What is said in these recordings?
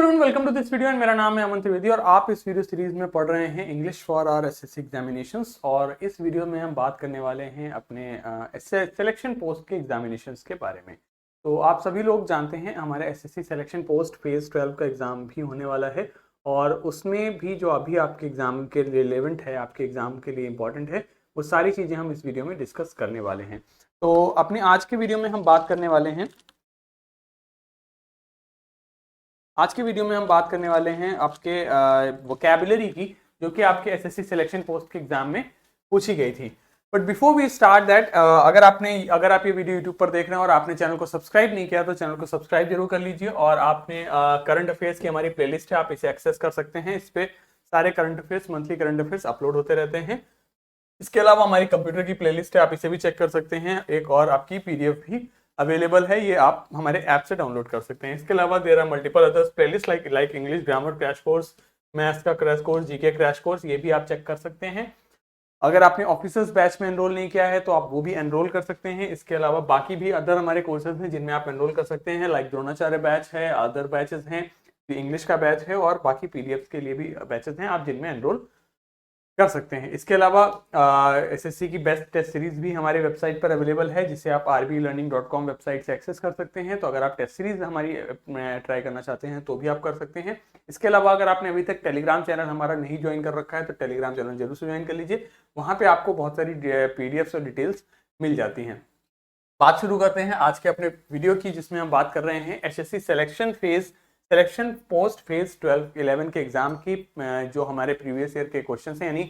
Everyone, welcome to this video and मेरा नाम है अमन त्रिवेदी और आप इस वीडियो सीरीज में पढ़ रहे हैं English for our SSC examinations. और इस वीडियो में हम बात करने वाले हैं अपने सिलेक्शन पोस्ट के एग्जामिनेशंस के बारे में। तो आप सभी लोग जानते हैं हमारे एसएससी सिलेक्शन पोस्ट फेज 12 का एग्जाम भी होने वाला है और उसमें भी जो अभी आपके एग्जाम के लिए रिलेवेंट है, आपके एग्जाम के लिए इंपॉर्टेंट है, वो सारी चीज़ें हम इस वीडियो में डिस्कस करने वाले हैं। तो अपने आज के वीडियो में हम बात करने वाले हैं आपके वोकैबुलरी की, जो कि आपके एसएससी सिलेक्शन पोस्ट के एग्जाम में पूछी गई थी। But before we start that, अगर आप ये वीडियो यूट्यूब पर देख रहे हैं और आपने चैनल को सब्सक्राइब नहीं किया तो चैनल को सब्सक्राइब जरूर कर लीजिए। और आपने करंट अफेयर्स की हमारी प्लेलिस्ट है, आप इसे एक्सेस कर सकते हैं। इस पे सारे current affairs, monthly current affairs upload होते रहते हैं। इसके अलावा हमारी कंप्यूटर की प्लेलिस्ट है, आप इसे भी चेक कर सकते हैं। एक और आपकी पीडीएफ भी अवेलेबल है, ये आप हमारे ऐप से डाउनलोड कर सकते हैं। इसके अलावा there are multiple others playlist like English grammar crash course, maths का crash course, GK crash course, ये भी आप चेक कर सकते हैं। अगर आपने ऑफिसर्स बैच में एनरोल नहीं किया है तो आप वो भी एनरोल कर सकते हैं। इसके अलावा बाकी भी अदर हमारे कोर्सेज हैं जिनमें आप एनरोल कर सकते हैं, लाइक द्रोणाचार्य बैच है, अदर बैचेस हैं, इंग्लिश का बैच है और बाकी पीडीएफ के लिए भी बैचेस हैं, आप जिनमें एनरोल कर सकते हैं। इसके अलावा एसएससी की बेस्ट टेस्ट सीरीज भी हमारी वेबसाइट पर अवेलेबल है, जिसे आप rblearning.com वेबसाइट से एक्सेस कर सकते हैं। तो अगर आप टेस्ट सीरीज हमारी ट्राई करना चाहते हैं तो भी आप कर सकते हैं। इसके अलावा अगर आपने अभी तक टेलीग्राम चैनल हमारा नहीं ज्वाइन कर रखा है तो टेलीग्राम चैनल जरूर से ज्वाइन कर लीजिए, वहाँ पे आपको बहुत सारी पीडीएफ्स और डिटेल्स मिल जाती हैं। बात शुरू करते हैं आज के अपने वीडियो की, जिसमें हम बात कर रहे हैं एसएससी सिलेक्शन पोस्ट फेज 11 के एग्जाम की, जो हमारे प्रीवियस ईयर के क्वेश्चन हैं। यानी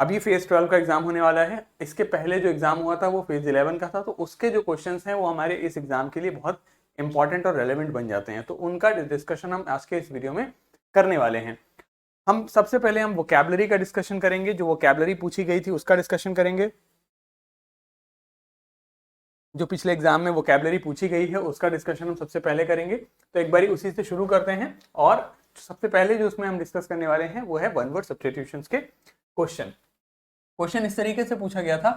अभी फेज 12 का एग्जाम होने वाला है, इसके पहले जो एग्जाम हुआ था वो फेज 11 का था, तो उसके जो क्वेश्चन हैं वो हमारे इस एग्जाम के लिए बहुत इंपॉर्टेंट और रेलेवेंट बन जाते हैं। तो उनका डिस्कशन हम आज के इस वीडियो में करने वाले हैं। हम सबसे पहले हम वोकैबुलरी का डिस्कशन करेंगे, जो वोकैबुलरी पूछी गई थी उसका डिस्कशन करेंगे। जो पिछले एग्जाम में वोकैबुलरी पूछी गई है उसका डिस्कशन हम सबसे पहले करेंगे। तो एक बारी उसी से शुरू करते हैं और सबसे पहले जो उसमें हम डिस्कस करने वाले हैं वो है वन वर्ड सब्स्टिट्यूशंस के क्वेश्चन इस तरीके से पूछा गया था,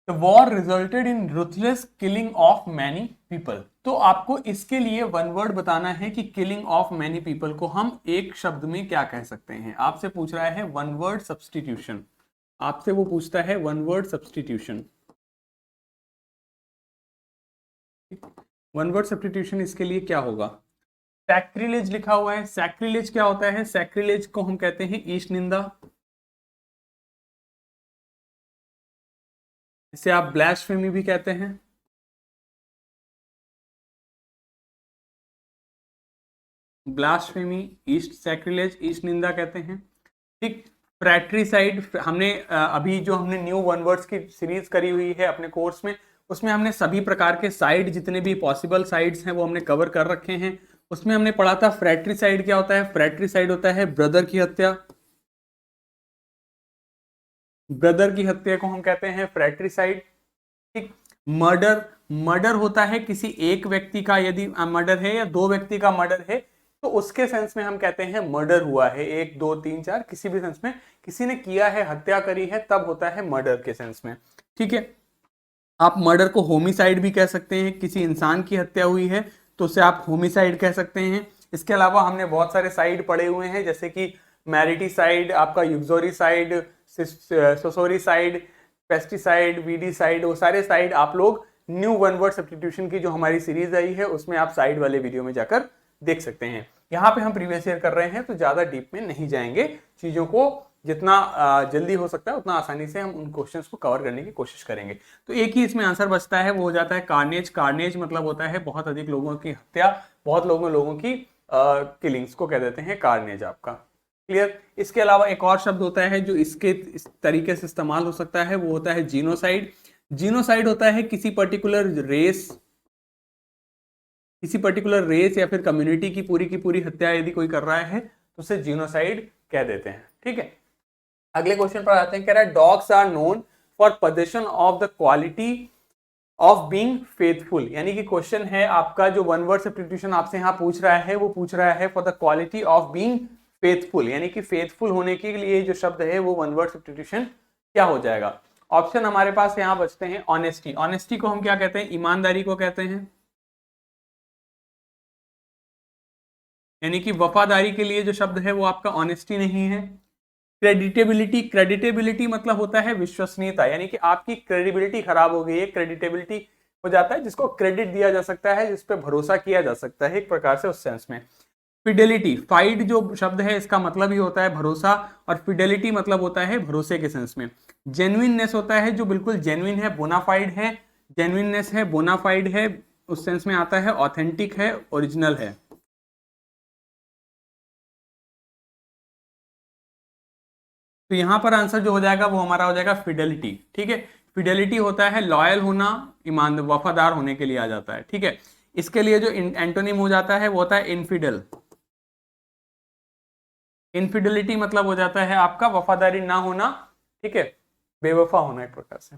the war resulted in ruthless killing of many people. तो आपको इसके लिए वन वर्ड बताना है कि किलिंग ऑफ मैनी पीपल को हम एक शब्द में क्या कह सकते हैं। आपसे पूछ रहा है वन वर्ड सब्स्टिट्यूशन, आपसे वो पूछता है one word substitution. One word substitution इसके लिए क्या होगा? सैक्रिलेज लिखा हुआ है। सैक्रिलेज क्या होता है? सैक्रिलेज को हम कहते हैं ईश निंदा, इसे आप ब्लास्फेमी भी कहते हैं। ब्लास्फेमी, ईस्ट सैक्रिलेज, ईस्ट निंदा कहते हैं। ठीक। फ्रैट्रिसाइड, हमने अभी जो हमने न्यू वन वर्ड्स की सीरीज करी हुई है अपने कोर्स में, उसमें हमने सभी प्रकार के साइड, जितने भी पॉसिबल साइड्स हैं वो हमने कवर कर रखे हैं। उसमें हमने पढ़ा था फ्रैट्रिसाइड क्या होता है। फ्रैट्रिसाइड होता है ब्रदर की हत्या, ब्रदर की हत्या को हम कहते हैं फ्रैट्रिसाइड। ठीक। मर्डर होता है किसी एक व्यक्ति का, यदि मर्डर है या दो व्यक्ति का मर्डर है तो उसके सेंस में हम कहते हैं मर्डर हुआ है, 1 2 3 4, किसी भी सेंस में किसी ने किया है, हत्या करी है, तब होता है मर्डर के सेंस में। ठीक है। आप मर्डर को होमिसाइड भी कह सकते हैं, किसी इंसान की हत्या हुई है तो उसे आप होमिसाइड कह सकते हैं। इसके अलावा हमने बहुत सारे साइड पढ़े हुए हैं, जैसे कि मैरिटीसाइड, आपका यूक्सोरीसाइड, सोसोरीसाइड, पेस्टिसाइड, वीडीसाइड, वो सारे साइड आप लोग न्यू वन वर्ड सब्स्टिट्यूशन की जो हमारी सीरीज आई है उसमें आप साइड वाले वीडियो में जाकर देख सकते हैं। यहाँ पे हम प्रीवियस ईयर कर रहे हैं तो ज्यादा डीप में नहीं जाएंगे, चीजों को जितना जल्दी हो सकता है उतना आसानी से हम उन क्वेश्चंस को कवर करने की कोशिश करेंगे। तो एक ही इसमें आंसर बचता है, वो हो जाता है कार्नेज। कार्नेज मतलब होता है बहुत अधिक लोगों की हत्या, बहुत लोगों की किलिंग्स को कह देते हैं कार्नेज आपका। क्लियर। इसके अलावा एक और शब्द होता है जो इसके इस तरीके से इस्तेमाल हो सकता है, वो होता है जीनोसाइड। जीनोसाइड होता है किसी पर्टिकुलर रेस या फिर कम्युनिटी की पूरी हत्या यदि कोई कर रहा है तो उसे जीनोसाइड कह देते हैं। ठीक है। अगले क्वेश्चन पर आते हैं। कह रहा है dogs are known for possession of the quality of being faithful. यानी कि क्वेश्चन है आपका, जो वन वर्ड सब्स्टिट्यूशन आपसे यहाँ पूछ रहा है वो पूछ रहा है for the quality of being faithful, यानी कि फेथफुल होने के लिए जो शब्द है वो वन वर्ड सब्स्टिट्यूशन क्या हो जाएगा? ऑप्शन हमारे पास यहाँ बचते हैं ऑनेस्टी। ऑनेस्टी को हम क्या कहते हैं? ईमानदारी को कहते हैं। यानी कि वफादारी के लिए जो शब्द है वो आपका ऑनेस्टी नहीं है। क्रेडिटेबिलिटी, क्रेडिटेबिलिटी मतलब होता है विश्वसनीयता, यानी कि आपकी क्रेडिबिलिटी खराब हो गई है। क्रेडिटेबिलिटी हो जाता है जिसको क्रेडिट दिया जा सकता है, जिस पे भरोसा किया जा सकता है एक प्रकार से, उस सेंस में। फिडेलिटी, फाइड जो शब्द है इसका मतलब ही होता है भरोसा, और फिडेलिटी मतलब होता है भरोसे के सेंस में। जेन्युइननेस होता है जो बिल्कुल जेन्युइन है, बोनाफाइड है, जेन्युइननेस है, बोनाफाइड है, उस सेंस में आता है। ऑथेंटिक है, ओरिजिनल है। तो यहां पर आंसर जो हो जाएगा वो हमारा हो जाएगा फिडेलिटी। ठीक है, फिडेलिटी होता है लॉयल होना, ईमान वफादार होने के लिए आ जाता है। ठीक है, इसके लिए जो एंटोनिम हो जाता है वो होता है इनफिडल। इनफिडेलिटी मतलब हो जाता है आपका वफादारी ना होना। ठीक है, बेवफा होना एक प्रकार से।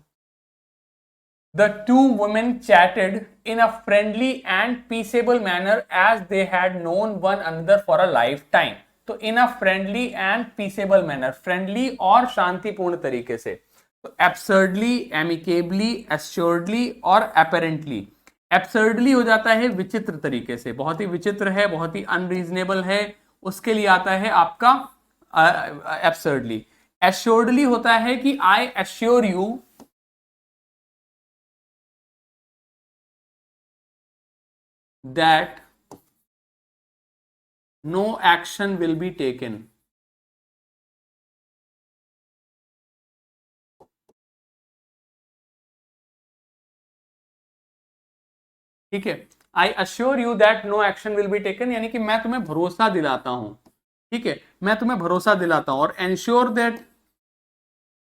The two women chatted in a friendly and peaceable manner as they had known one another for a lifetime. तो in a friendly and peaceable manner, friendly और शांतिपूर्ण तरीके से। तो एब्सर्डली, एमिकेबली, एश्योर्डली और अपेरेंटली। एब्सर्डली हो जाता है विचित्र तरीके से, बहुत ही विचित्र है, बहुत ही अनरीजनेबल है, उसके लिए आता है आपका एब्सर्डली। एश्योर्डली होता है कि I assure you that no action will be taken। ठीक है, I assure you that no action will be taken, यानी कि मैं तुम्हें भरोसा दिलाता हूं। ठीक है, मैं तुम्हें भरोसा दिलाता हूं। और एंश्योर दैट,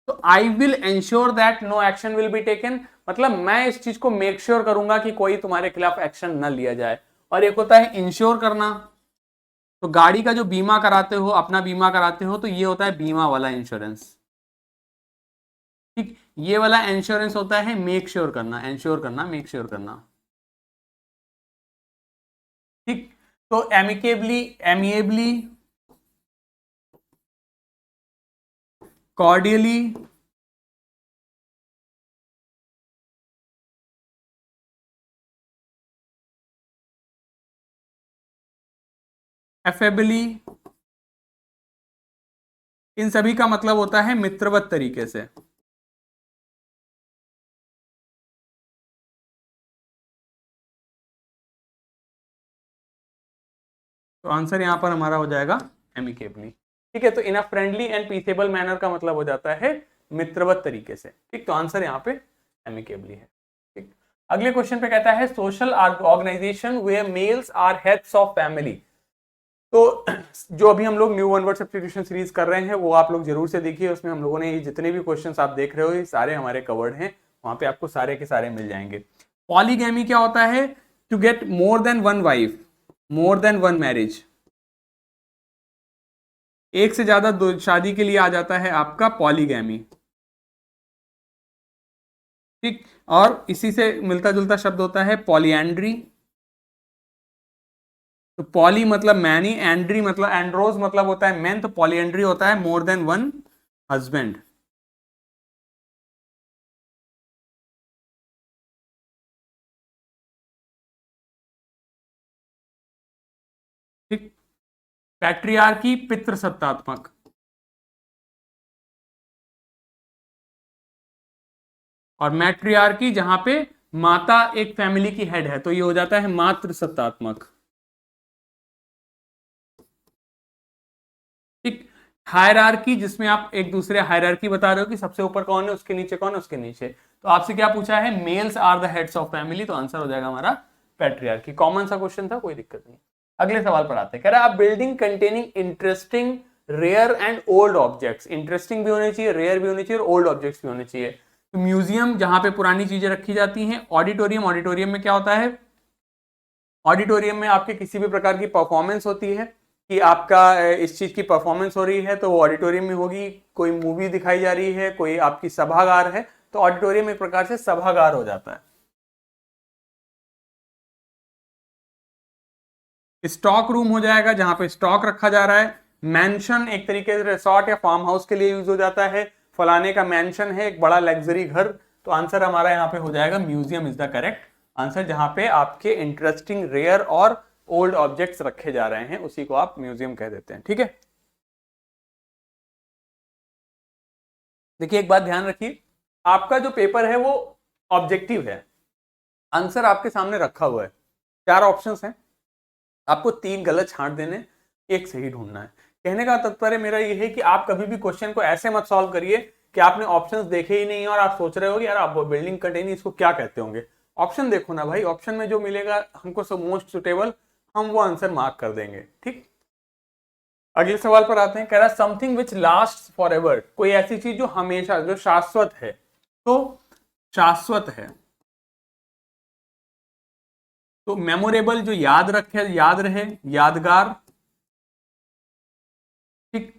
तो I will ensure that no action will be taken, मतलब मैं इस चीज को मेक श्योर करूंगा कि कोई तुम्हारे खिलाफ एक्शन न लिया जाए। और एक होता है इंश्योर करना, तो गाड़ी का जो बीमा कराते हो, अपना बीमा कराते हो, तो ये होता है बीमा वाला इंश्योरेंस। ठीक, ये वाला इंश्योरेंस होता है मेक श्योर करना, एंश्योर करना, मेक श्योर करना। ठीक, तो एमिकेबली, एमिएबली, कॉर्डियली, एफेबली, इन सभी का मतलब होता है मित्रवत तरीके से। तो आंसर यहां पर हमारा हो जाएगा एमिकेबली। ठीक है, तो in a friendly and peaceable manner का मतलब हो जाता है मित्रवत तरीके से। ठीक, तो आंसर यहाँ पे एमिकेबली है। ठीक, अगले क्वेश्चन पे कहता है social organisation where males are heads of family. तो जो अभी हम लोग new one word substitution series कर रहे हैं वो आप लोग जरूर से देखिए, उसमें हम लोगों ने ये जितने भी क्वेश्चंस आप देख रहे हो ये सारे हमारे कवर्ड हैं, वहां पे आपको सारे के सारे मिल जाएंगे। पॉलीगैमी क्या होता है? To get more than one wife, more than one marriage, एक से ज्यादा दो शादी के लिए आ जाता है आपका पॉलीगैमी। ठीक, और इसी से मिलता जुलता शब्द होता है पॉलीएंड्री। तो पॉली मतलब मैनी, एंड्री मतलब एंड्रोज मतलब होता है मैन, तो पॉलीएंड्री होता है मोर देन वन हस्बैंड। ठीक, पैट्रियार्की पितृसत्तात्मक, और मैट्रियार्की जहां पे माता एक फैमिली की हेड है, तो ये हो जाता है मातृसत्तात्मक। ठीक, हायरार्की जिसमें आप एक दूसरे हायरार्की बता रहे हो कि सबसे ऊपर कौन है, उसके नीचे कौन है, उसके नीचे। तो आपसे क्या पूछा है? Males are the heads of family, तो आंसर हो जाएगा हमारा पैट्रियार्की। कॉमन सा क्वेश्चन था, कोई दिक्कत नहीं। अगले सवाल पर आते हैं। कह रहा है building containing interesting rare and old objects, interesting भी होने चाहिए, रेयर भी होने चाहिए और ओल्ड ऑब्जेक्ट्स भी होने चाहिए। तो म्यूजियम जहां पे पुरानी चीजें रखी जाती हैं, ऑडिटोरियम, ऑडिटोरियम में क्या होता है? ऑडिटोरियम में आपके किसी भी प्रकार की परफॉर्मेंस होती है कि आपका इस चीज की परफॉर्मेंस हो रही है तो वो ऑडिटोरियम में होगी। कोई मूवी दिखाई जा रही है, कोई आपकी सभागार है, तो ऑडिटोरियम एक प्रकार से सभागार हो जाता है। स्टॉक रूम हो जाएगा जहां पे स्टॉक रखा जा रहा है। मैंशन एक तरीके से रिसोर्ट या फार्म हाउस के लिए यूज हो जाता है, फलाने का मैंशन है, एक बड़ा लग्जरी घर। तो आंसर हमारा यहाँ पे हो जाएगा museum is the correct answer, जहां पे आपके इंटरेस्टिंग, रेयर और ओल्ड ऑब्जेक्ट्स रखे जा रहे हैं, उसी को आप म्यूजियम कह देते हैं। ठीक है, देखिए एक बात ध्यान रखिए, आपका जो पेपर है वो ऑब्जेक्टिव है, आंसर आपके सामने रखा हुआ है, 4 ऑप्शंस हैं, आपको 3 गलत छांट देने, एक सही ढूंढना है। कहने का तात्पर्य मेरा ये है कि आप कभी भी क्वेश्चन को ऐसे मत सॉल्व करिए कि आपने ऑप्शंस देखे ही नहीं और आप सोच रहे हो कि यार आप बिल्डिंग कंटेनर इसको क्या कहते होंगे। ऑप्शन देखो ना भाई, ऑप्शन में जो मिलेगा हमको मोस्ट सुटेबल, हम वो आंसर मार्क कर देंगे। ठीक, अगले सवाल पर आते हैं। कह रहा something which last for ever, कोई ऐसी चीज जो हमेशा, जो शाश्वत है। तो शाश्वत है तो मेमोरेबल, जो याद रखे, याद रहे, यादगार। ठीक,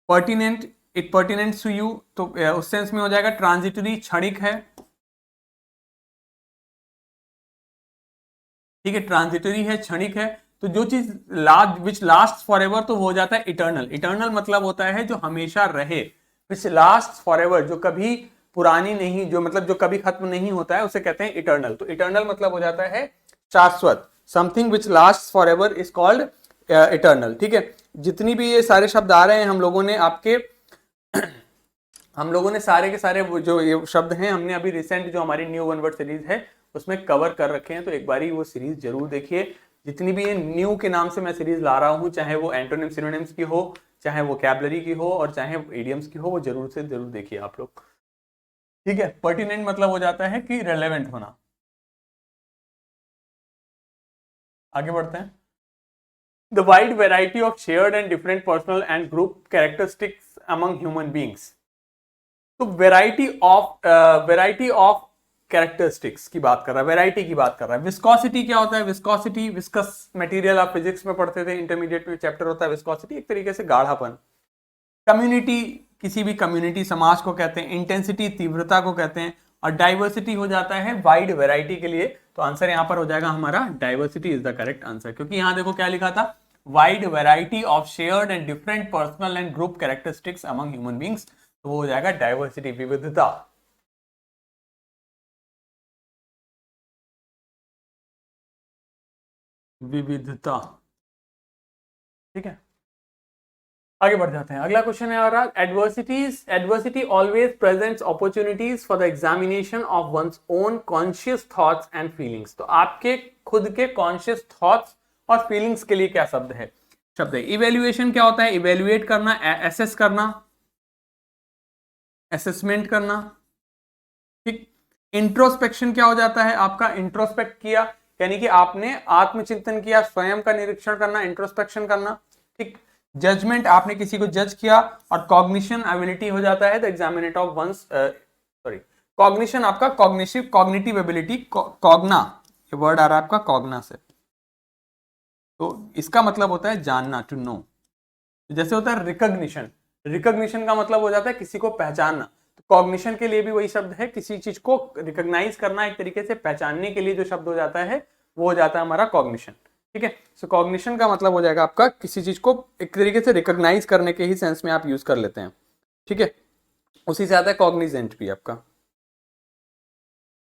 pertinent, it pertinent to you, तो उस सेंस में हो जाएगा ट्रांजिटरी, क्षणिक है। ठीक है, ट्रांजिटरी है, क्षणिक है। तो जो चीज last, which last for ever, तो वो हो जाता है इटर्नल। इटर्नल मतलब होता है जो हमेशा रहे। विच लास्ट फॉर एवर, जो कभी पुरानी नहीं, जो मतलब जो कभी खत्म नहीं होता है, उसे कहते हैं इटर्नल। तो इटर्नल मतलब हो जाता है शाश्वत। Something which last for ever is called eternal. ठीक है, जितनी भी ये सारे शब्द आ रहे हैं, हम लोगों ने आपके हम लोगों ने सारे के सारे जो ये शब्द हैं, हमने अभी रिसेंट जो हमारी न्यू वन वर्ड सीरीज है उसमें कवर कर रखे हैं। तो एक बारी वो सीरीज जरूर देखिए। जितनी भी ये न्यू के नाम से मैं सीरीज ला रहा हूं, चाहे वो एंटोनिम सिनोनिम्स की हो, चाहे वो कैबलरी की हो, और चाहे इडियम्स की हो, वो जरूर से जरूर देखिए आप लोग। ठीक है, पर्टिनेंट मतलब हो जाता है कि रेलेवेंट होना। आगे बढ़ते हैं। The wide variety of shared and different personal and group characteristics among human beings. तो वेराइटी ऑफ कैरेक्टरिस्टिक्स की बात कर रहा है, वेराइटी की बात कर रहा है। विस्कोसिटी क्या होता है? विस्कोसिटी, विस्कस मटेरियल आप फिजिक्स में पढ़ते थे, इंटरमीडिएट में चैप्टर होता है विस्कोसिटी, एक तरीके से गाढ़ापन। कम्युनिटी, किसी भी कम्युनिटी, समाज को कहते हैं। इंटेंसिटी, तीव्रता को कहते हैं। और डाइवर्सिटी हो जाता है वाइड वेराइटी के लिए। तो आंसर यहां पर हो जाएगा हमारा diversity is the correct answer, क्योंकि यहां देखो क्या लिखा था, wide variety of shared and different personal and group characteristics among human beings. तो वो हो जाएगा डाइवर्सिटी, विविधता। विविधता। ठीक है, आगे बढ़ जाते हैं। अगला क्वेश्चन है हमारा, adversity always presents opportunities for the examination of one's own conscious thoughts and feelings. तो आपके खुद के कॉन्शियस थॉट्स और फीलिंग्स के लिए क्या शब्द है? इवेल्युएशन क्या होता है? इवेल्युएट करना, एसेस करना, असेसमेंट करना। ठीक, इंट्रोस्पेक्शन क्या हो जाता है आपका? इंट्रोस्पेक्ट किया, यानी कि आपने आत्मचिंतन किया, स्वयं का निरीक्षण करना, इंट्रोस्पेक्शन करना। ठीक, जजमेंट, आपने किसी को जज किया। और कॉग्निशन एबिलिटी हो जाता है the examination of one's, sorry, cognition आपका कॉग्निटिव एबिलिटी, कॉग्ना, ये वर्ड आ रहा है आपका कॉग्ना से। तो इसका मतलब होता है जानना, टू नो। जैसे होता है रिकॉग्निशन, रिकॉग्निशन का मतलब हो जाता है किसी को पहचानना। तो कॉग्निशन के लिए भी वही शब्द है, किसी चीज को रिकॉग्नाइज करना, एक तरीके से पहचानने के लिए जो शब्द हो जाता है वो हो जाता है हमारा कॉग्निशन। ठीक है, सो कॉग्निशन का मतलब हो जाएगा आपका किसी चीज को एक तरीके से रिकॉग्नाइज करने के ही सेंस में आप यूज कर लेते हैं। ठीक है, उसी से आता है कॉग्निजेंट भी आपका।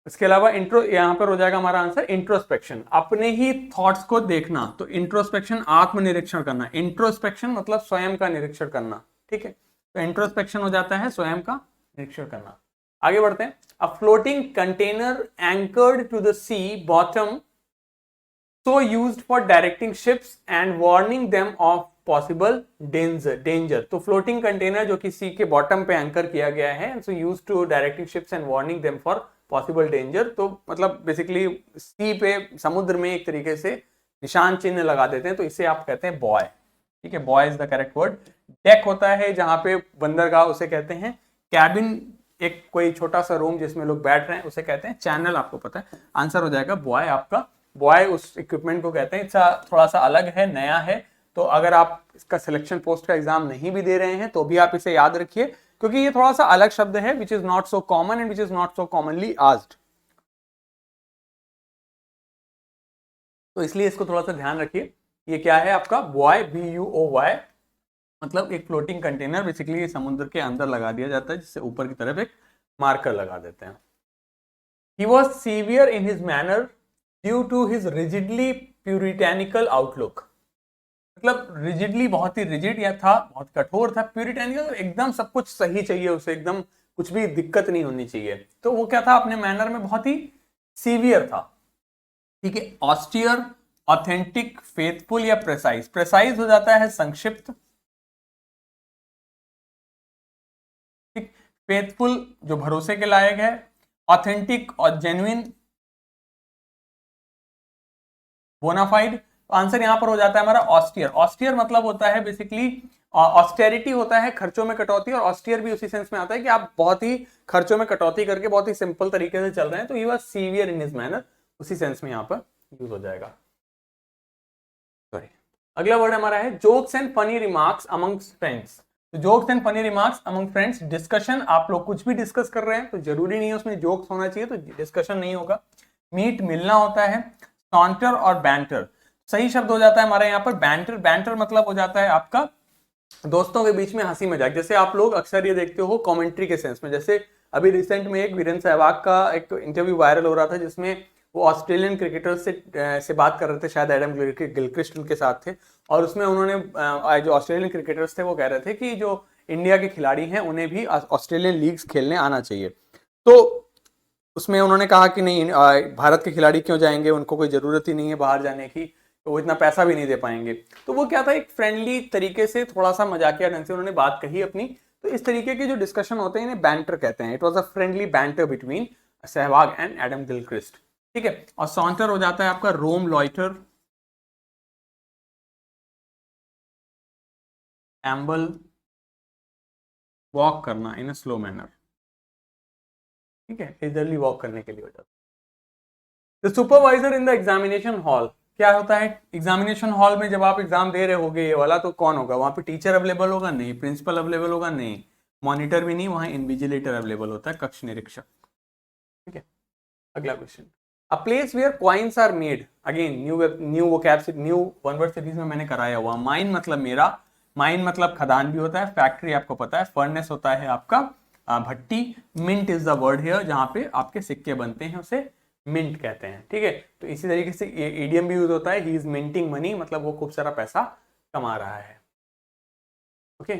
इसके अलावा इंट्रो, यहां पर हो जाएगा हमारा आंसर इंट्रोस्पेक्शन, अपने ही थॉट्स को देखना। तो इंट्रोस्पेक्शन आत्मनिरीक्षण करना, इंट्रोस्पेक्शन मतलब स्वयं का निरीक्षण करना। ठीक है, तो इंट्रोस्पेक्शन हो जाता है स्वयं का निरीक्षण करना। आगे बढ़ते हैं। A floating container anchored to the sea bottom, so used for directing ships and warning them of possible danger। तो फ्लोटिंग कंटेनर जो कि सी के बॉटम पे एंकर किया गया है, so used to directing ships and warning them for possible danger। तो मतलब बेसिकली सी पे, समुद्र में एक तरीके से निशान चिन्ह लगा देते हैं, तो इसे आप कहते हैं बॉय। ठीक है, boy is the correct word. Deck होता है जहां पे बंदरगाह, उसे कहते हैं कैबिन, एक कोई छोटा सा रूम जिसमें लोग बैठ रहे हैं उसे कहते हैं चैनल, आपको पता है। आंसर हो जाएगा बॉय आपका। बॉय उस इक्विपमेंट को कहते हैं, थोड़ा सा अलग है, नया है। तो अगर आप इसका सिलेक्शन पोस्ट का एग्जाम नहीं भी दे रहे हैं तो भी आप इसे याद रखिए, क्योंकि ये थोड़ा सा अलग शब्द है, which is not so common and which is not so commonly asked. तो इसलिए इसको थोड़ा सा ध्यान रखिए। ये क्या है आपका? बॉय, BUOY, मतलब एक फ्लोटिंग कंटेनर, बेसिकली समुद्र के अंदर लगा दिया जाता है, जिससे ऊपर की तरफ एक मार्कर लगा देते हैं। He was severe in his manner due to his rigidly puritanical outlook, मतलब रिजिडली, बहुत ही रिजिड या था, बहुत कठोर था। प्यूरिटैनिकल एकदम सब कुछ सही चाहिए उसे, एकदम कुछ भी दिक्कत नहीं होनी चाहिए। तो वो क्या था, अपने मैनर में बहुत ही सीवियर था। ठीक है, ऑस्टियर, ऑथेंटिक, फेथफुल या प्रेसाइज। प्रेसाइज हो जाता है संक्षिप्त, ठीक। फेथफुल जो भरोसे के लायक है, ऑथेंटिक और जेन्युइन, बोनाफाइड। तो आंसर यहां पर हो जाता है हमारा ऑस्टियर। ऑस्टियर मतलब होता है बेसिकली, ऑस्टेरिटी होता है खर्चों में कटौती, और ऑस्टियर भी उसी सेंस में आता है कि आप बहुत ही खर्चों में कटौती करके बहुत ही सिंपल तरीके से चल रहे हैं। तो he was severe in his manner, उसी सेंस में यहां पर यूज हो जाएगा। सॉरी। अगला वर्ड हमारा है jokes and funny remarks amongst friends. तो jokes and funny remarks among friends, discussion, आप लोग कुछ भी डिस्कस कर रहे हैं तो जरूरी नहीं है उसमें जोक्स होना चाहिए, तो डिस्कशन नहीं होगा। मीट, मिलना होता है। सॉन्टर और बैंटर, सही शब्द हो जाता है हमारे यहाँ पर बैंटर। बैंटर मतलब हो जाता है आपका दोस्तों के बीच में हंसी मजाक। जैसे आप लोग अक्सर ये देखते हो कमेंट्री के सेंस में, जैसे अभी रिसेंट में एक वीरेंद्र सहवाग का एक इंटरव्यू वायरल हो रहा था, जिसमें वो ऑस्ट्रेलियन क्रिकेटर्स से बात कर रहे थे, शायद एडम गिलक्रिस्ट उनके साथ थे, और उसमें उन्होंने जो ऑस्ट्रेलियन क्रिकेटर्स थे वो कह रहे थे कि जो इंडिया के खिलाड़ी हैं उन्हें भी ऑस्ट्रेलियन लीग्स खेलने आना चाहिए। तो उसमें उन्होंने कहा कि नहीं, भारत के खिलाड़ी क्यों जाएंगे, उनको कोई जरूरत ही नहीं है बाहर जाने की, तो वो इतना पैसा भी नहीं दे पाएंगे। तो वो क्या था, एक फ्रेंडली तरीके से, थोड़ा सा मजाकिया ढंग से उन्होंने बात कही अपनी। तो इस तरीके के जो डिस्कशन होते हैं इन्हें बैंटर कहते हैं। It was a friendly banter between Sehwag and Adam Gilchrist. ठीक है, और सॉन्टर हो जाता है आपका रोम, लॉइटर, एम्बल, वॉक करना इन अ स्लो मैनर। ठीक है, इधरली वॉक करने के लिए हो जाता है। The supervisor in the examination hall, क्या होता है एग्जामिनेशन हॉल में, जब आप एग्जाम दे रहे होगे ये वाला, तो कौन होगा वहां पे? टीचर अवेलेबल होगा? नहीं। प्रिंसिपल अवेलेबल होगा? नहीं। मॉनिटर भी नहीं, वहां इन्विजिलेटर अवेलेबल होता है, कक्ष निरीक्षक। ठीक है, अगला question. A place where coins are made, again new vocab, new one word series में मैंने कराया हुआ। माइन मतलब मेरा, माइन मतलब खदान भी होता है, फैक्ट्री आपको पता है, फर्नेस होता है आपका भट्टी। Mint is the word here, जहां पे आपके सिक्के बनते हैं उसे मिंट कहते हैं। ठीक है, तो इसी तरीके से ईडियम भी यूज होता है, ही इज मिंटिंग मनी, मतलब वो खूब सारा पैसा कमा रहा है। ओके,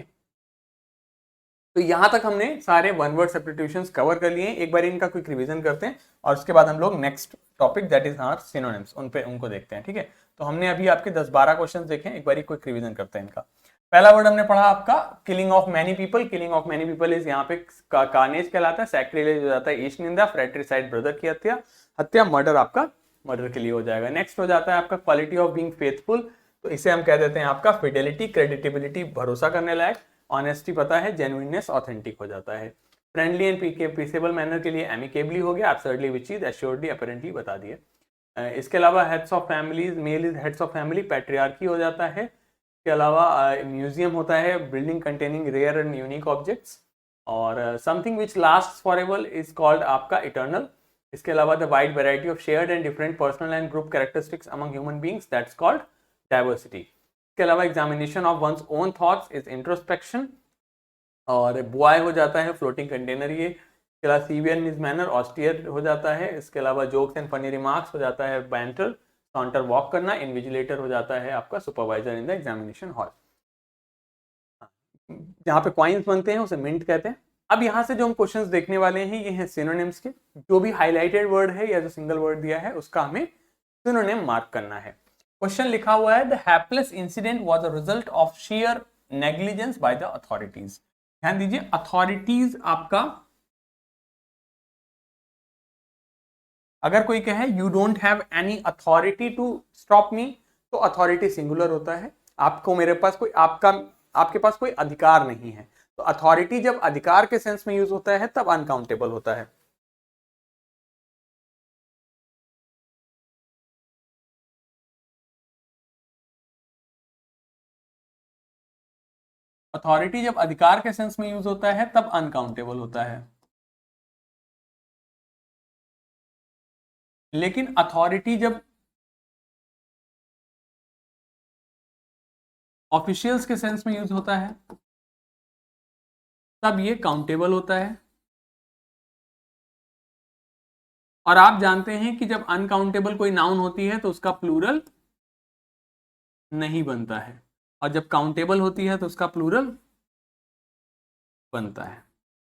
तो यहां तक हमने सारे वन वर्ड सब्स्टिट्यूशंस कवर कर लिए। एक बार इनका क्विक रिवीजन करते हैं और उसके बाद हम लोग next topic that is our synonyms उनको देखते हैं। ठीक है, तो हमने अभी आपके 10-12 क्वेश्चंस देखे हैं, एक बार क्विक रिवीजन करते हैं इनका। पहला वर्ड हमने पढ़ा आपका killing of many people. Killing of many people is यहाँ पे कार्नेज कहलाता है, सैक्रिलेज हो जाता है ईश निंदा, फ्रेट्रिसाइड ब्रदर की हत्या, हत्या मर्डर आपका मर्डर के लिए हो जाएगा। नेक्स्ट हो जाता है आपका क्वालिटी ऑफ बीइंग फेथफुल, तो इसे हम कह देते हैं आपका फिडेलिटी, क्रेडिटेबिलिटी, भरोसा करने लायक। ऑनेस्टी पता है, जेन्युइननेस ऑथेंटिक हो जाता है। फ्रेंडली एंड पीसेबल मैनर के लिए एमिकेबली हो गया, एब्सर्डली विच इज, एश्योर्डली, अपरेंटली बता दिए। इसके अलावा heads of families, male is heads of family, patriarchy हो जाता है। इसके अलावा म्यूजियम होता है building containing rare and unique objects, और something which last for ever is called आपका इटर्नल। इसके अलावा the wide variety of shared and different personal and group characteristics among human beings, that's called diversity. इसके अलावा examination of one's own thoughts is introspection, और boy हो जाता है floating container ये। इसके अलावा severe in his manner, austere हो जाता है। इसके अलावा जोक्स एंड फनी रिमार्क्स हो जाता है बैंटर, काउंटर वॉक करना, इन्विजिलेटर हो जाता है आपका supervisor in the examination hall. जहाँ पे कॉइन्स बनते हैं उसे मिंट कहते हैं। अब यहाँ से जो हम क्वेश्चंस देखने वाले हैं ये हैं सिनोनिम्स के। जो भी हाईलाइटेड वर्ड है या जो सिंगल वर्ड दिया है उसका हमें सिनोनिम मार्क करना है। क्वेश्चन लिखा हुआ है the hapless incident was a result of sheer negligence by the authorities. ध्यान दीजिए, अथॉरिटीज आपका, अगर कोई कहे you don't have any authority to stop me, तो अथॉरिटी सिंगुलर होता है। आपको मेरे पास कोई आपके पास कोई अधिकार नहीं है। तो अथॉरिटी जब अधिकार के सेंस में यूज होता है तब अनकाउंटेबल होता है। अथॉरिटी जब अधिकार के सेंस में यूज होता है तब अनकाउंटेबल होता है। लेकिन अथॉरिटी जब ऑफिशियल्स के सेंस में यूज होता है तब ये काउंटेबल होता है। और आप जानते हैं कि जब अनकाउंटेबल कोई नाउन होती है तो उसका प्लूरल नहीं बनता है, और जब काउंटेबल होती है तो उसका प्लूरल बनता है।